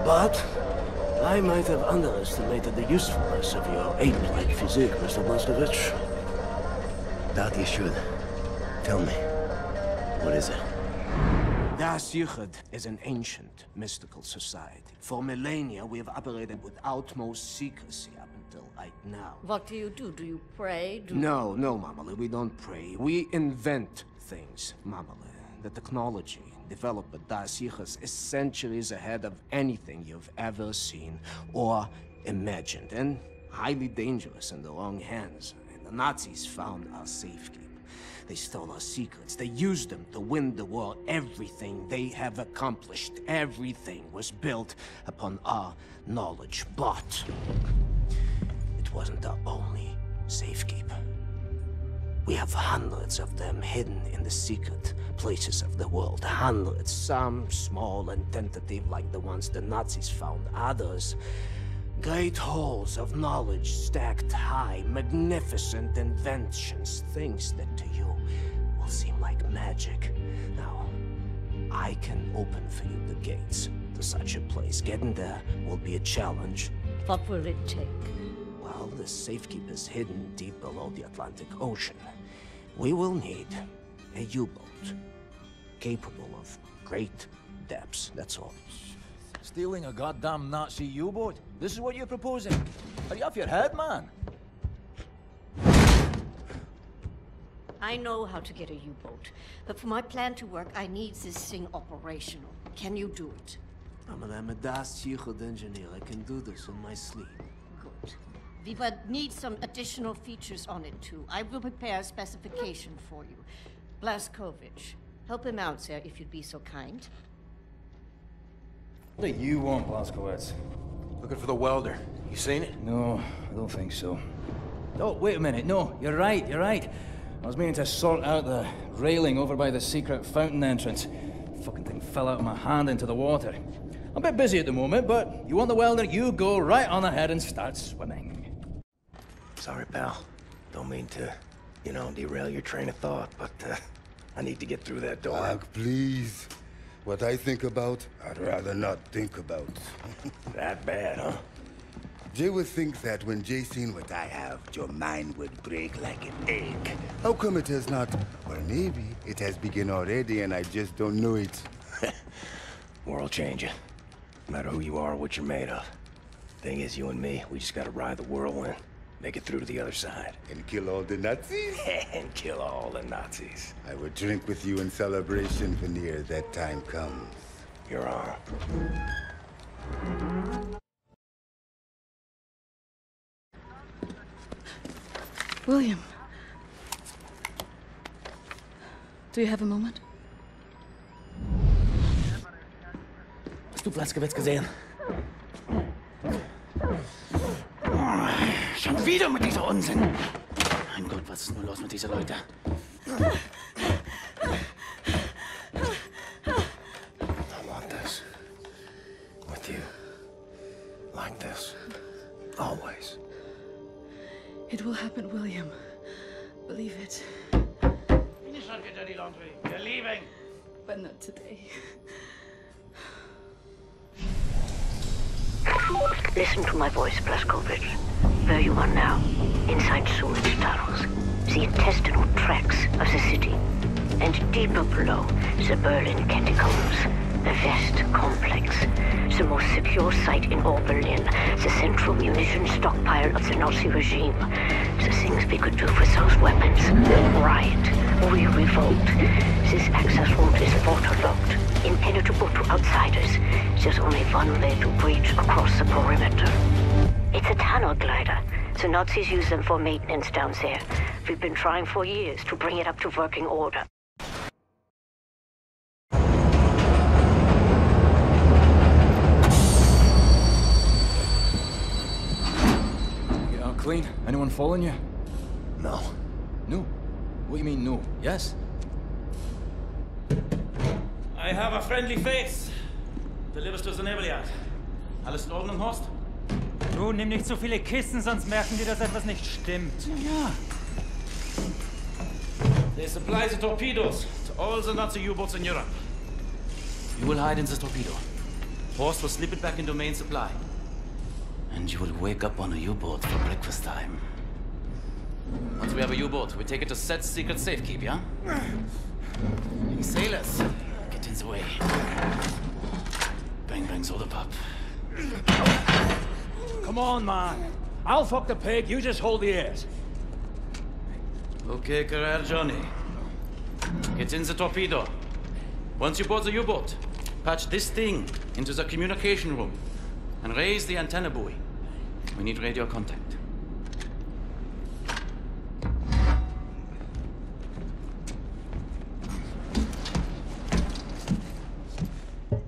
Speaker 21: but I might have underestimated the usefulness of your ape-like physique, Mr. Blazkowicz.
Speaker 3: Doubt you should. Tell me, what is it?
Speaker 21: Das Yichud is an ancient, mystical society. For millennia, we have operated with utmost secrecy up until right now.
Speaker 15: What do? Do you pray?
Speaker 21: No, Mamale, we don't pray. We invent things, Mamale. The technology developed by Das Yichud is centuries ahead of anything you've ever seen or imagined, and highly dangerous in the wrong hands. And the Nazis found our safekeeping. They stole our secrets. They used them to win the war. Everything they have accomplished, everything was built upon our knowledge. But it wasn't our only safekeeper. We have hundreds of them hidden in the secret places of the world. Hundreds, some small and tentative like the ones the Nazis found. Others, great halls of knowledge stacked high, magnificent inventions, things that to you will seem like magic. Now, I can open for you the gates to such a place. Getting there will be a challenge.
Speaker 15: What will it take?
Speaker 21: Well, the safekeeper's hidden deep below the Atlantic Ocean. We will need a U-boat capable of great depths, that's all.
Speaker 5: Stealing a goddamn Nazi U-boat? This is what you're proposing? Are you off your head, man?
Speaker 15: I know how to get a U-boat, but for my plan to work, I need this thing operational. Can you do it?
Speaker 21: I'm a Das Yichud engineer. I can do this in my sleep.
Speaker 15: Good. We would need some additional features on it, too. I will prepare a specification for you. Blazkowicz, help him out, sir, if you'd be so kind.
Speaker 5: What do you want, Blazkowicz?
Speaker 3: Looking for the welder. You seen it?
Speaker 5: No, I don't think so. Oh, wait a minute. No, you're right. I was meaning to sort out the railing over by the secret fountain entrance. Fucking thing fell out of my hand into the water. I'm a bit busy at the moment, but you want the welder, you go right on ahead and start swimming.
Speaker 3: Sorry, pal. Don't mean to, derail your train of thought, but I need to get through that door.
Speaker 19: Doc, please. What I think about, I'd rather not think about.
Speaker 3: That bad, huh?
Speaker 19: Jay would think that when Jay seen what I have, your mind would break like an egg. How come it has not? Or maybe it has begun already and I just don't know it.
Speaker 3: World changing. No matter who you are or what you're made of. Thing is, you and me, we just gotta ride the whirlwind. Make it through to the other side.
Speaker 19: And kill all the Nazis?
Speaker 3: And kill all the Nazis.
Speaker 19: I would drink with you in celebration whenever that time comes.
Speaker 3: You're on.
Speaker 12: William. Do you have a moment?
Speaker 9: Hast du Blazkowicz gesehen? Schon wieder mit dieser Unsinn. Mein Gott, was ist nur los mit diesen Leuten?
Speaker 3: I want this. With you. Like this. Always.
Speaker 12: It will happen, William. Believe it.
Speaker 9: Finish our dirty laundry. We're leaving.
Speaker 12: But not today.
Speaker 7: Listen to my voice, Blazkowicz. Where you are now, inside sewage tunnels, the intestinal tracts of the city, and deeper below, the Berlin catacombs, the West complex, the most secure site in all Berlin, the central munition stockpile of the Nazi regime, the things we could do with those weapons. Riot. We revolt. This access route is waterlogged, impenetrable to outsiders. There's only one way to breach across the perimeter. It's a tunnel glider. The Nazis use them for maintenance down there. We've been trying for years to bring it up to working order.
Speaker 5: Get out clean? Anyone following you?
Speaker 3: No.
Speaker 5: No? What do you mean, no? Yes?
Speaker 9: I have a friendly face. Delivers to the naval yard. Alles in Ordnung, Horst?
Speaker 4: Du, nimm nicht so viele Kisten, sonst merken die, dass etwas nicht stimmt.
Speaker 9: Ja. They supply the torpedoes to all the Nazi U-boats in Europe. You will hide in the torpedo. Horst will slip it back into main supply.
Speaker 10: And you will wake up on a U-boat for breakfast time. Once we have a U-boat, we take it to Seth's secret safekeep, yeah? You sailors, get in the way. Bang bang soda pop.
Speaker 14: Come on, man. I'll fuck the pig, you just hold the ears.
Speaker 10: Okay, career Johnny. Get in the torpedo. Once you board the U-boat, patch this thing into the communication room and raise the antenna buoy. We need radio contact.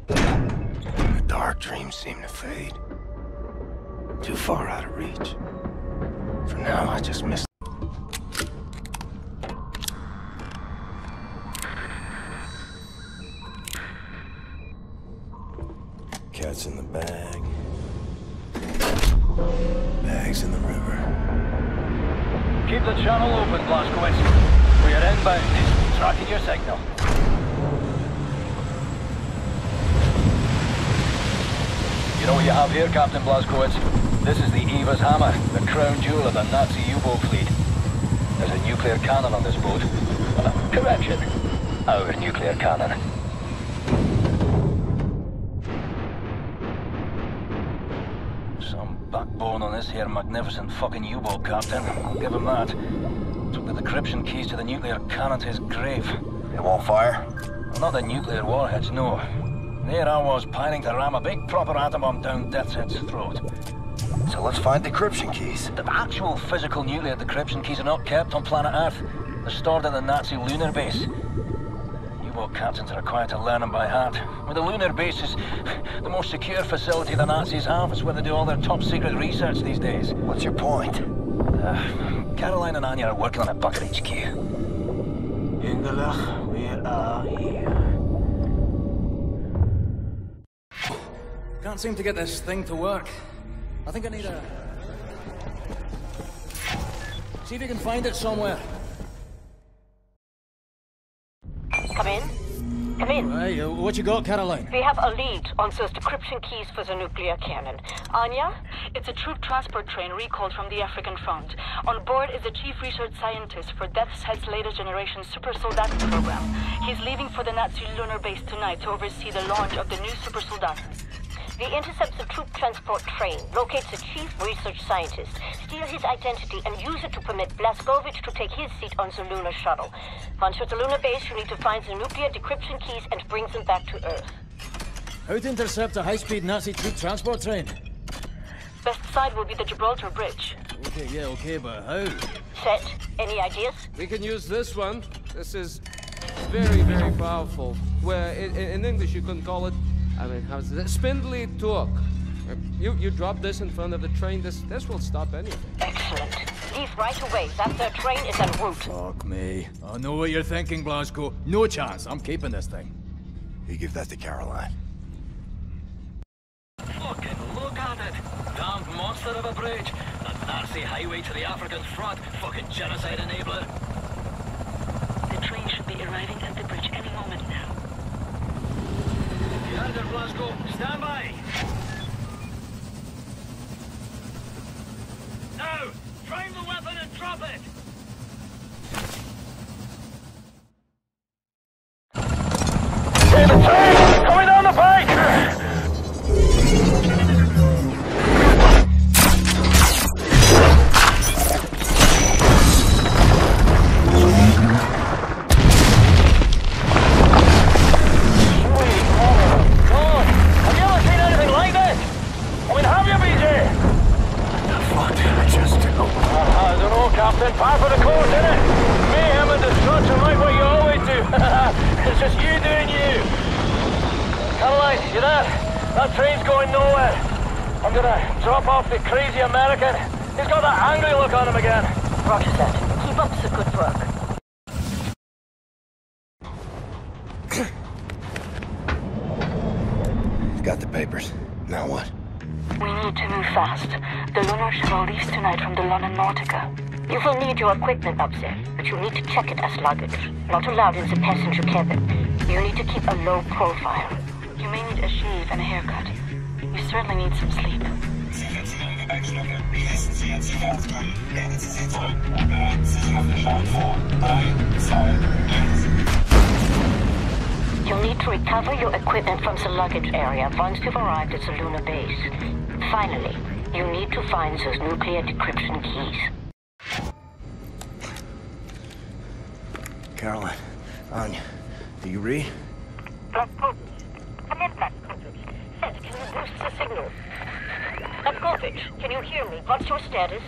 Speaker 1: The dark dreams seem to fade. Too far out of reach. For now, I just miss. Cat's in the bag. Bag's in the river.
Speaker 6: Keep the channel open, Blazkowicz. We are inbound. Tracking your signal. You know what you have here, Captain Blazkowicz? This is the Eva's Hammer, the crown jewel of the Nazi U-boat fleet. There's a nuclear cannon on this boat. Correction. Our nuclear cannon. Some backbone on this here magnificent fucking U-boat, Captain. I'll give him that. Took the decryption keys to the nuclear cannon to his grave.
Speaker 19: It won't fire?
Speaker 6: Well, not the nuclear warheads, no. There I was, pining to ram a big proper atom bomb down Death's throat.
Speaker 19: So let's find decryption keys.
Speaker 6: The actual physical nuclear decryption keys are not kept on planet Earth. They're stored at the Nazi lunar base. U-boat captains are required to learn them by heart. Well, the lunar base is the most secure facility the Nazis have. It's where they do all their top secret research these days.
Speaker 19: What's your point?
Speaker 6: Caroline and Anya are working on a bucket HQ.
Speaker 21: Engelach, we are here.
Speaker 5: Can't seem to get this thing to work. I think I need a... See if you can find it somewhere.
Speaker 7: Come in. Come in.
Speaker 5: Hey, what you got, Caroline?
Speaker 7: We have a lead on those decryption keys for the nuclear cannon. Anya? It's a troop transport train recalled from the African front. On board is the chief research scientist for Death's latest generation super soldat program. He's leaving for the Nazi lunar base tonight to oversee the launch of the new super soldat.
Speaker 22: We intercept the troop transport train, locate the chief research scientist, steal his identity, and use it to permit Blazkowicz to take his seat on the lunar shuttle. Once at the lunar base, you need to find the nuclear decryption keys and bring them back to Earth.
Speaker 5: How to intercept a high-speed Nazi troop transport train?
Speaker 7: Best side will be the Gibraltar Bridge.
Speaker 5: Okay, but how?
Speaker 22: Seth, any ideas?
Speaker 2: We can use this one. This is very, very powerful. Where, in English, you can call it, how's it? Spindly torque. You drop this in front of the train, this will stop anything.
Speaker 22: Excellent. Leave right away. That their train is en route.
Speaker 5: Fuck me. I know what you're thinking, Blazko. No chance. I'm keeping this thing.
Speaker 1: You give that to Caroline.
Speaker 6: Fucking look at it! Damned monster of a bridge! A Nazi highway to the African front! Fucking genocide enabler!
Speaker 7: The train should be arriving at the bridge any moment now.
Speaker 6: You heard it, Blazko. Stand by! Now! Prime the weapon and drop it! Hey, the train! Coming down the pike! Captain, par for the course, innit? Mayhem and destruction like what you always do. It's just you doing you. Caroline, you there? That train's going nowhere. I'm gonna drop off the crazy American. He's got that angry look on him again.
Speaker 22: Roger that. Keep up the good work.
Speaker 1: Got the papers. Now what?
Speaker 7: We need to move fast. The lunar shuttle leaves tonight from the London Nautica.
Speaker 22: You will need your equipment up there, but you need to check it as luggage. Not allowed in the passenger cabin. You need to keep a low profile.
Speaker 7: You may need a shave and a haircut. You certainly need some sleep.
Speaker 17: Gepäckstücke. Die lässt Sie jetzt sicherheitsbringen. Legen Sie sie zurück und bereiten Sie sich auf den Start vor. 3, 2, 1.
Speaker 22: You'll need to recover your equipment from the luggage area once you've arrived at the lunar base. Finally, you need to find those nuclear decryption keys.
Speaker 3: Caroline, Anya, do you read?
Speaker 22: Blazkowicz. Come in, Blazkowicz. Seth, can you boost the signal? Blazkowicz, can you hear me? What's your status?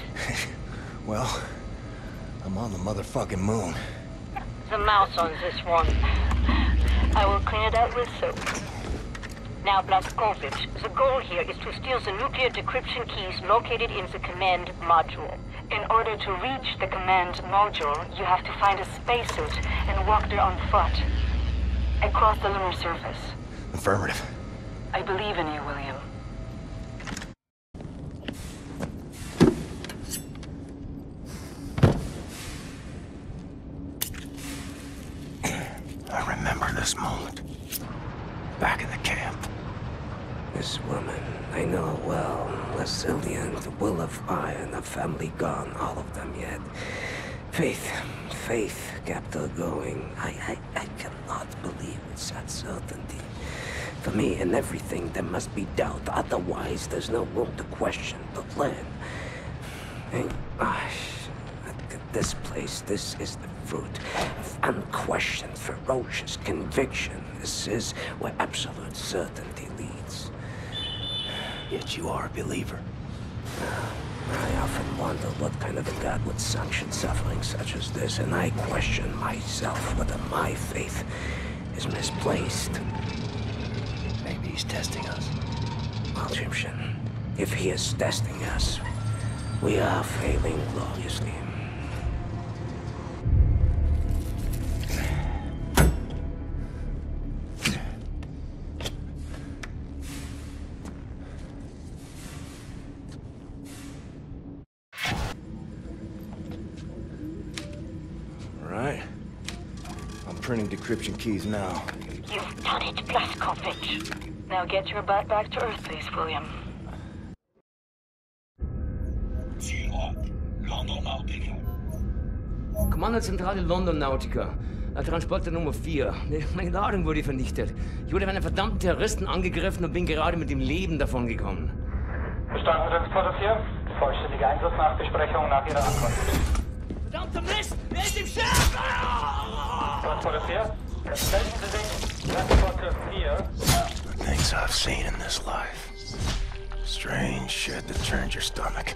Speaker 3: Well, I'm on the motherfucking moon.
Speaker 22: The mouse on this one. I will clean it out with soap. Now, Blazkowicz, the goal here is to steal the nuclear decryption keys located in the command module.
Speaker 12: In order to reach the command module, you have to find a spacesuit and walk there on foot. Across the lunar surface.
Speaker 3: Affirmative.
Speaker 12: I believe in you, William.
Speaker 3: I remember this moment. Back in the camp.
Speaker 21: This woman, I know her well. Resilient, will of iron, a family gone, all of them yet. Faith kept her going. I cannot believe it's that certainty. For me, in everything, there must be doubt. Otherwise, there's no room to question, to learn. And, this place, this is the fruit of unquestioned, ferocious conviction. This is where absolute certainty leads.
Speaker 3: Yet you are a believer.
Speaker 21: I often wonder what kind of a God would sanction suffering such as this, and I question myself whether my faith is misplaced.
Speaker 3: Maybe he's testing us.
Speaker 21: Well, Egyptian, if he is testing us, we are failing gloriously.
Speaker 3: Printing decryption keys now.
Speaker 12: You've done it, Blazkowicz. Now get your butt back to Earth, please, William.
Speaker 17: Zielort, London Nautica.
Speaker 11: Kommandozentrale London Nautica. Transporter Nummer 4. Meine Ladung wurde vernichtet. Ich wurde von einem verdammten Terroristen angegriffen und bin gerade mit dem Leben davongekommen.
Speaker 13: Verstanden, Transporter 4. Vollständige Einsatznachbesprechung nach Ihrer Ankunft.
Speaker 11: Verdammter Mist! Wer ist im Schiff?
Speaker 13: Transporter 4. Melden Sie sich. Transporter 4.
Speaker 1: The things I've seen in this life. Strange shit that turns your stomach.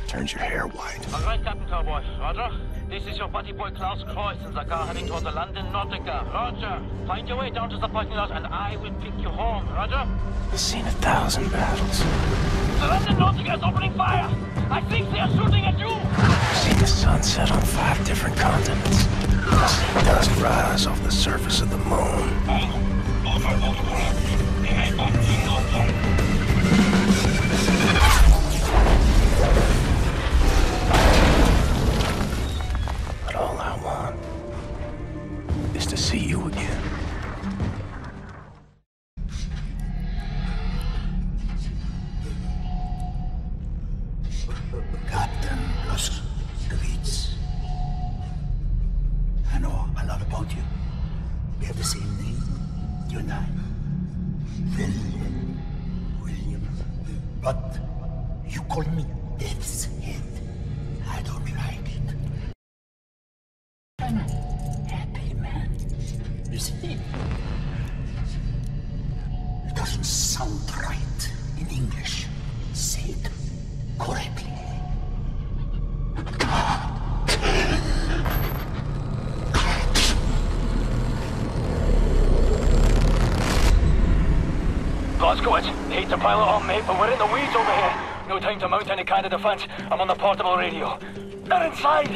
Speaker 1: Turns your hair white.
Speaker 10: All right, Captain Cowboy. Roger. This is your buddy boy Klaus Kreuz in the car heading toward the London Nautica. Roger. Find your way down to the parking lot and I will pick you home. Roger.
Speaker 1: I've seen 1,000 battles.
Speaker 10: The London Nautica is opening fire. I think they are shooting at you.
Speaker 1: I've seen the sun set on 5 different continents. I've seen dust rise off the surface of the moon. But all I want is to see you again.
Speaker 8: Captain Blazkowicz. I know a lot about you. We have the same name, you and I. William. But you call me Death's Head. I don't like it. I'm a happy man. Isn't it? It doesn't sound right in English. Say it correctly.
Speaker 6: Blazkowicz, hate to pile it on, mate, but we're in the weeds over here. No time to mount any kind of defense. I'm on the portable radio. They're inside!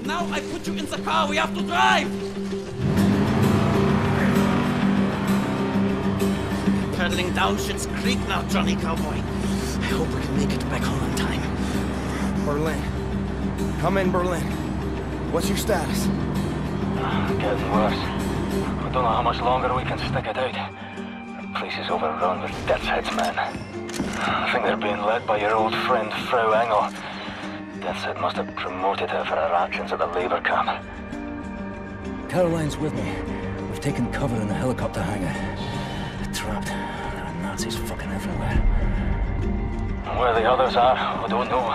Speaker 10: Now I put you in the car. We have to drive. Pedaling down Shit's Creek now, Johnny Cowboy.
Speaker 3: I hope we can make it back home in time. Berlin. Come in, Berlin. What's your status?
Speaker 6: Getting worse. I don't know how much longer we can stick it out. Please place is overrun with Death's Head's men. I think they're being led by your old friend, Frau Engel. Death's Head must have promoted her for her actions at the labor camp.
Speaker 5: Caroline's with me. We've taken cover in the helicopter hangar. We're trapped. There are Nazis fucking everywhere.
Speaker 6: Where the others are, I don't know.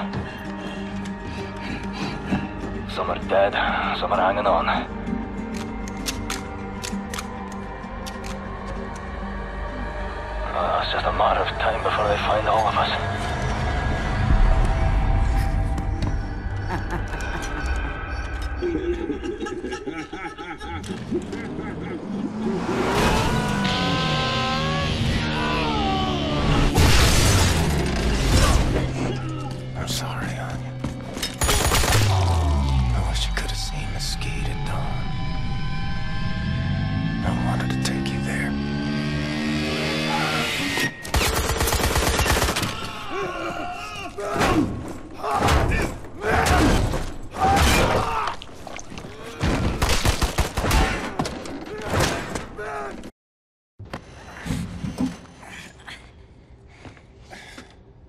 Speaker 6: Some are dead, some are hanging on. It's just a matter of time before they find all of us.
Speaker 1: I'm sorry, Anya. I wish you could have seen the skate at dawn. I wanted to take you there.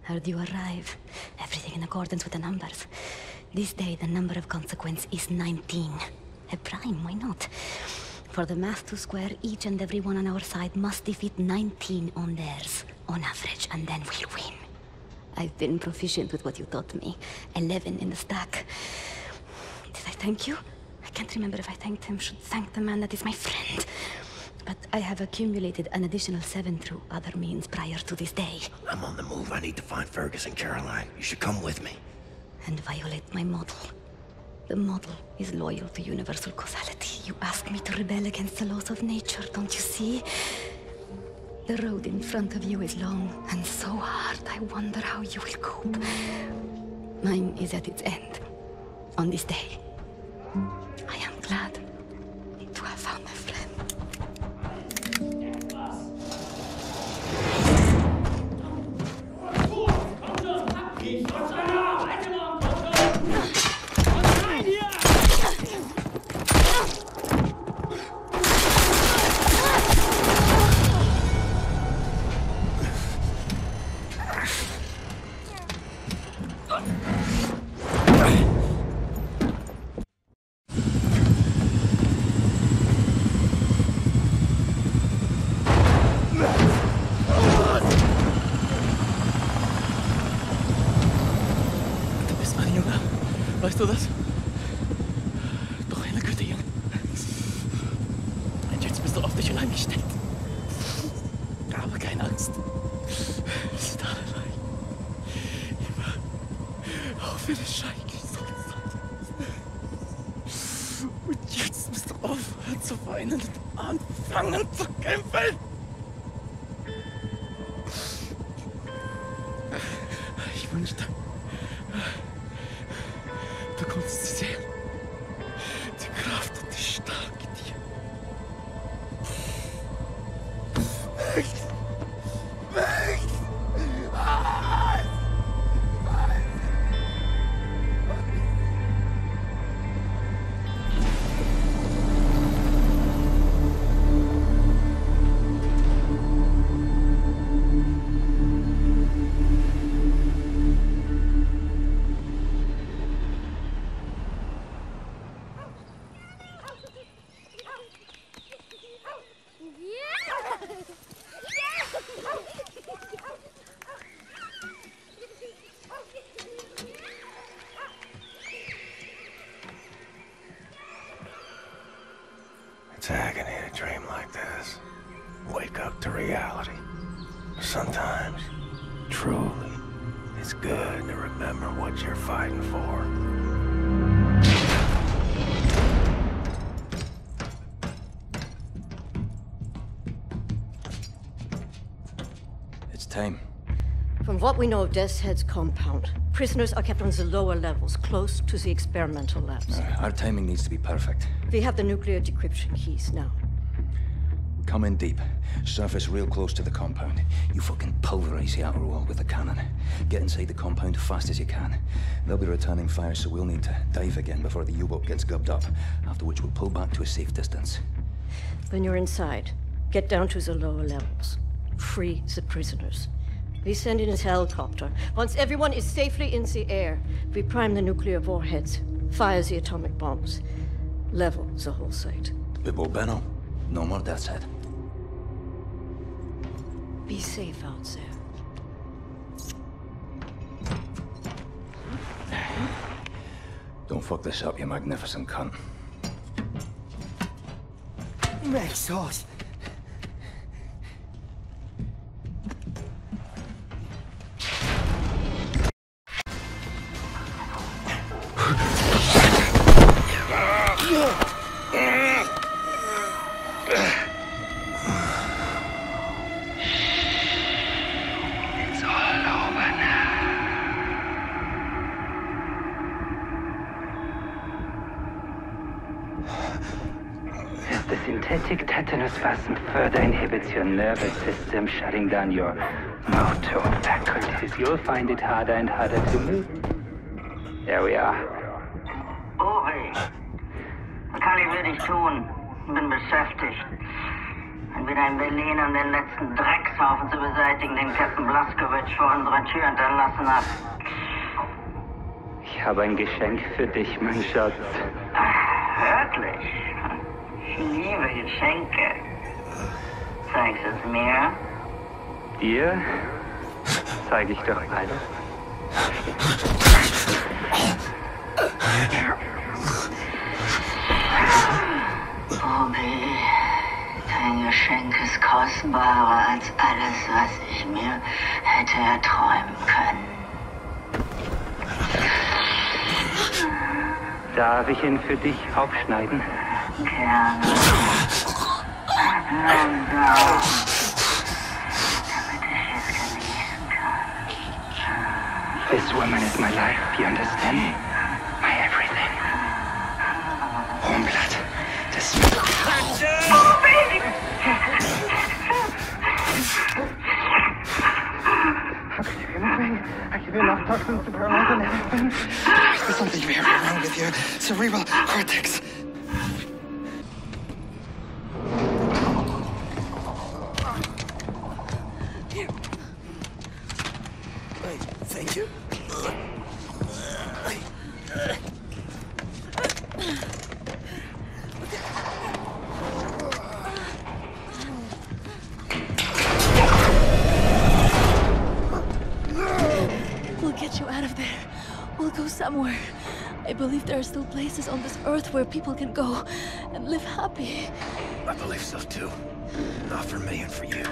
Speaker 16: Heard you arrive. Everything in accordance with the numbers. This day, the number of consequence is 19. A prime, why not? For the math to square, each and every one on our side must defeat 19 on theirs, on average, and then we'll win. I've been proficient with what you taught me. 11 in the stack. Did I thank you? I can't remember if I thanked him. Should thank the man that is my friend. But I have accumulated an additional 7 through other means prior to this day.
Speaker 3: I'm on the move. I need to find Fergus and Caroline. You should come with me.
Speaker 16: And violate my model. The model is loyal to universal causality. You ask me to rebel against the laws of nature, don't you see? The road in front of you is long and so hard. I wonder how you will cope. Mine is at its end. On this day. I am glad to have found my friend.
Speaker 5: Weißt du das? Doch eine Güte, Junge. Und jetzt bist du auf dich allein gestellt. Aber keine Angst. Wir sind alle allein. Immer. Auch wenn es schrecklich sein. Und jetzt musst du aufhören zu weinen und anfangen zu kämpfen. Ich wünschte, du konntest sie sehen. Die Kraft und die Stärke dir. Weg! Weg!
Speaker 1: It's agony to dream like this. Wake up to reality. Sometimes, truly, it's good to remember what you're fighting for.
Speaker 5: It's time.
Speaker 18: From what we know of Death's Head's compound, prisoners are kept on the lower levels, close to the experimental labs.
Speaker 5: Our timing needs to be perfect.
Speaker 18: We have the nuclear decryption keys now.
Speaker 5: Come in deep. Surface real close to the compound. You fucking pulverize the outer wall with the cannon. Get inside the compound fast as you can. They'll be returning fire, so we'll need to dive again before the U-boat gets gubbed up. After which we'll pull back to a safe distance.
Speaker 18: When you're inside, get down to the lower levels. free the prisoners. We send in a helicopter. Once everyone is safely in the air, we prime the nuclear warheads, fire the atomic bombs, level the whole site.
Speaker 5: Bibbo Benno, no more death's head.
Speaker 18: Be safe out there.
Speaker 5: Don't fuck this up, you magnificent cunt.
Speaker 3: Make sauce.
Speaker 8: It's all over now. As the synthetic tetanus vaccine further inhibits your nervous system, shutting down your motor faculties, you'll find it harder and harder to move. There we are.
Speaker 15: Uri, was kann ich wirklich tun? Bin beschäftigt. Entweder in Berlin, um den letzten Dreckshaufen zu beseitigen, den Captain Blazkowicz vor unserer Tür hinterlassen hat.
Speaker 8: Ich habe ein Geschenk für dich, mein Schatz.
Speaker 15: Wirklich? Ich liebe Geschenke. Zeigst es mir?
Speaker 8: Dir zeige ich doch alles.
Speaker 15: Bobby, dein Geschenk ist kostbarer als alles, was ich mir hätte erträumen können.
Speaker 8: Darf ich ihn für dich aufschneiden?
Speaker 15: Gerne. Langsam. Damit ich es genießen kann.
Speaker 8: This woman is my life, you understand? My everything. Warmblood. Das...
Speaker 15: Oh, baby!
Speaker 8: How could you be moving? I give you enough toxins to paralyze and everything. There's something very wrong with your cerebral cortex.
Speaker 21: Here. Wait, thank you.
Speaker 20: We'll get you out of there. We'll go somewhere. I believe there are still places on this earth where people can go and live happy.
Speaker 3: I believe so too. Not for me and for you.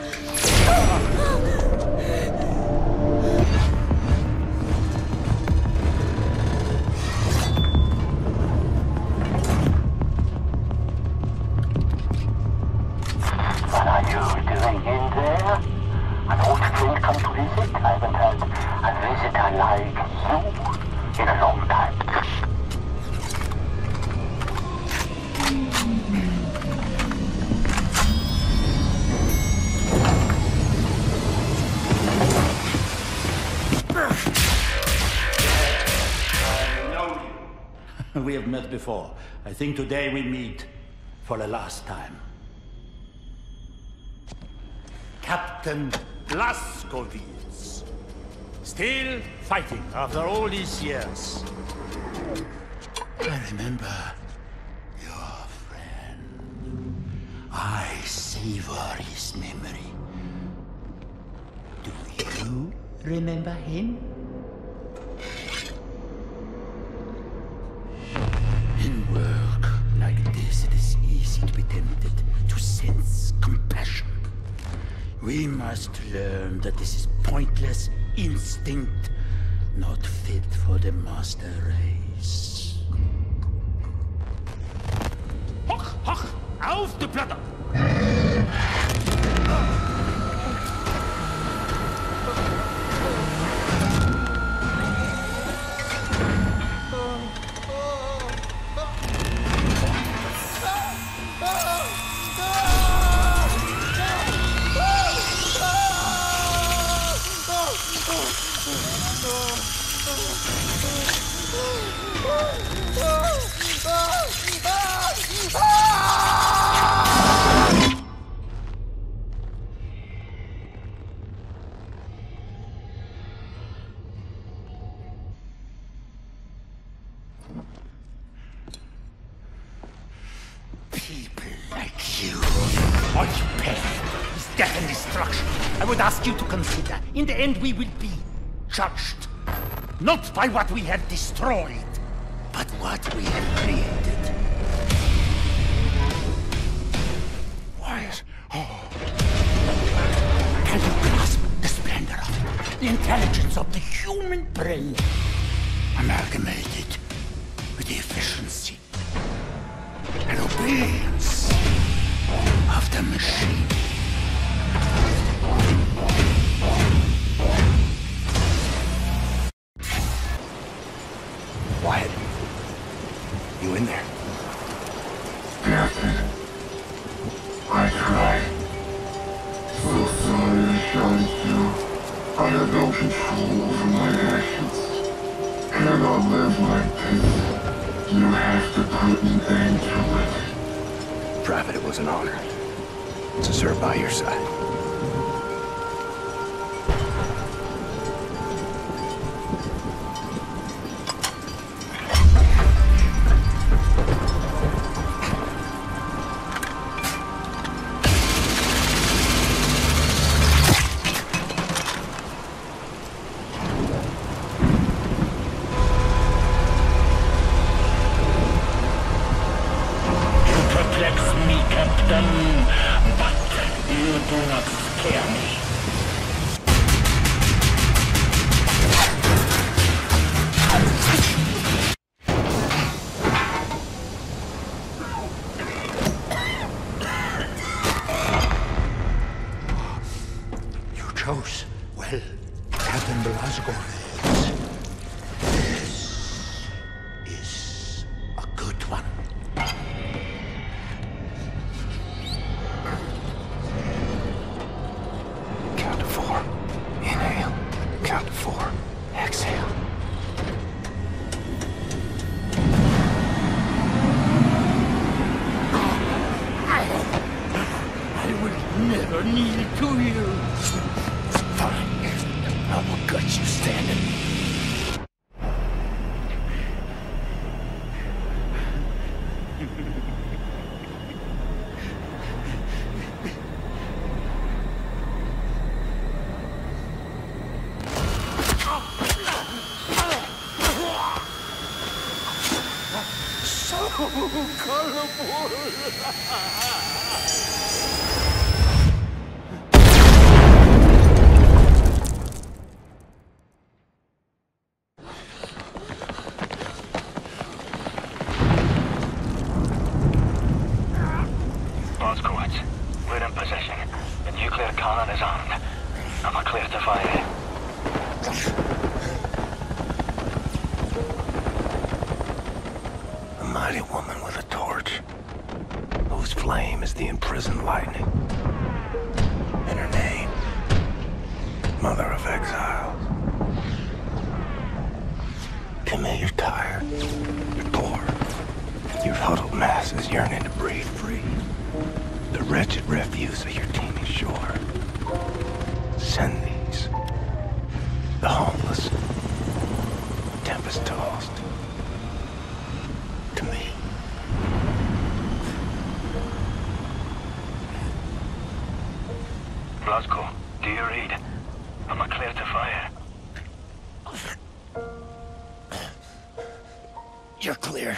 Speaker 15: What are you doing in there? An old friend come to visit? I haven't had a visitor like you in a long time.
Speaker 9: We have met before. I think today we meet for the last time. Captain Blazkowicz. Still fighting after all these years. I remember your friend. I savor his memory. Do you remember him? In work like this, it is easy to be tempted to sense compassion. We must learn that this is pointless instinct, not fit for the master race. Hoch, hoch, auf die Platte!
Speaker 8: People like you. All you pay is death and destruction. I would ask you to consider, in the end we will be judged. Not by what we have destroyed, but what we have created. Wyatt, can you grasp the splendor of it? The intelligence of the human brain, amalgamated with the efficiency and obedience of the machine.
Speaker 3: Wyatt, you in there?
Speaker 4: Captain, I tried. So sorry I shouted you. I have no control over my actions. Cannot live like this. You have to put an end to it.
Speaker 3: Private, it was an honor to serve by your side.
Speaker 8: Chose well, Captain Blazkowicz. This is a good one.
Speaker 3: Count to 4. Inhale. Count to 4. Exhale.
Speaker 8: I will never kneel to you. Fine. I will gut you standing.
Speaker 4: So colorful.
Speaker 6: Blazkowicz, we're in possession. The nuclear cannon is armed. Am I clear to fire?
Speaker 3: A mighty woman with a torch, whose flame is the imprisoned lightning. And her name, Mother of Exiles. Camille, you're tired. You're bored. Your huddled masses yearning to breathe free. The wretched refuse of your teeming shore. Send these. The homeless, tempest-tossed, to me.
Speaker 6: Blazko, do you read? Am I clear to fire?
Speaker 3: You're clear.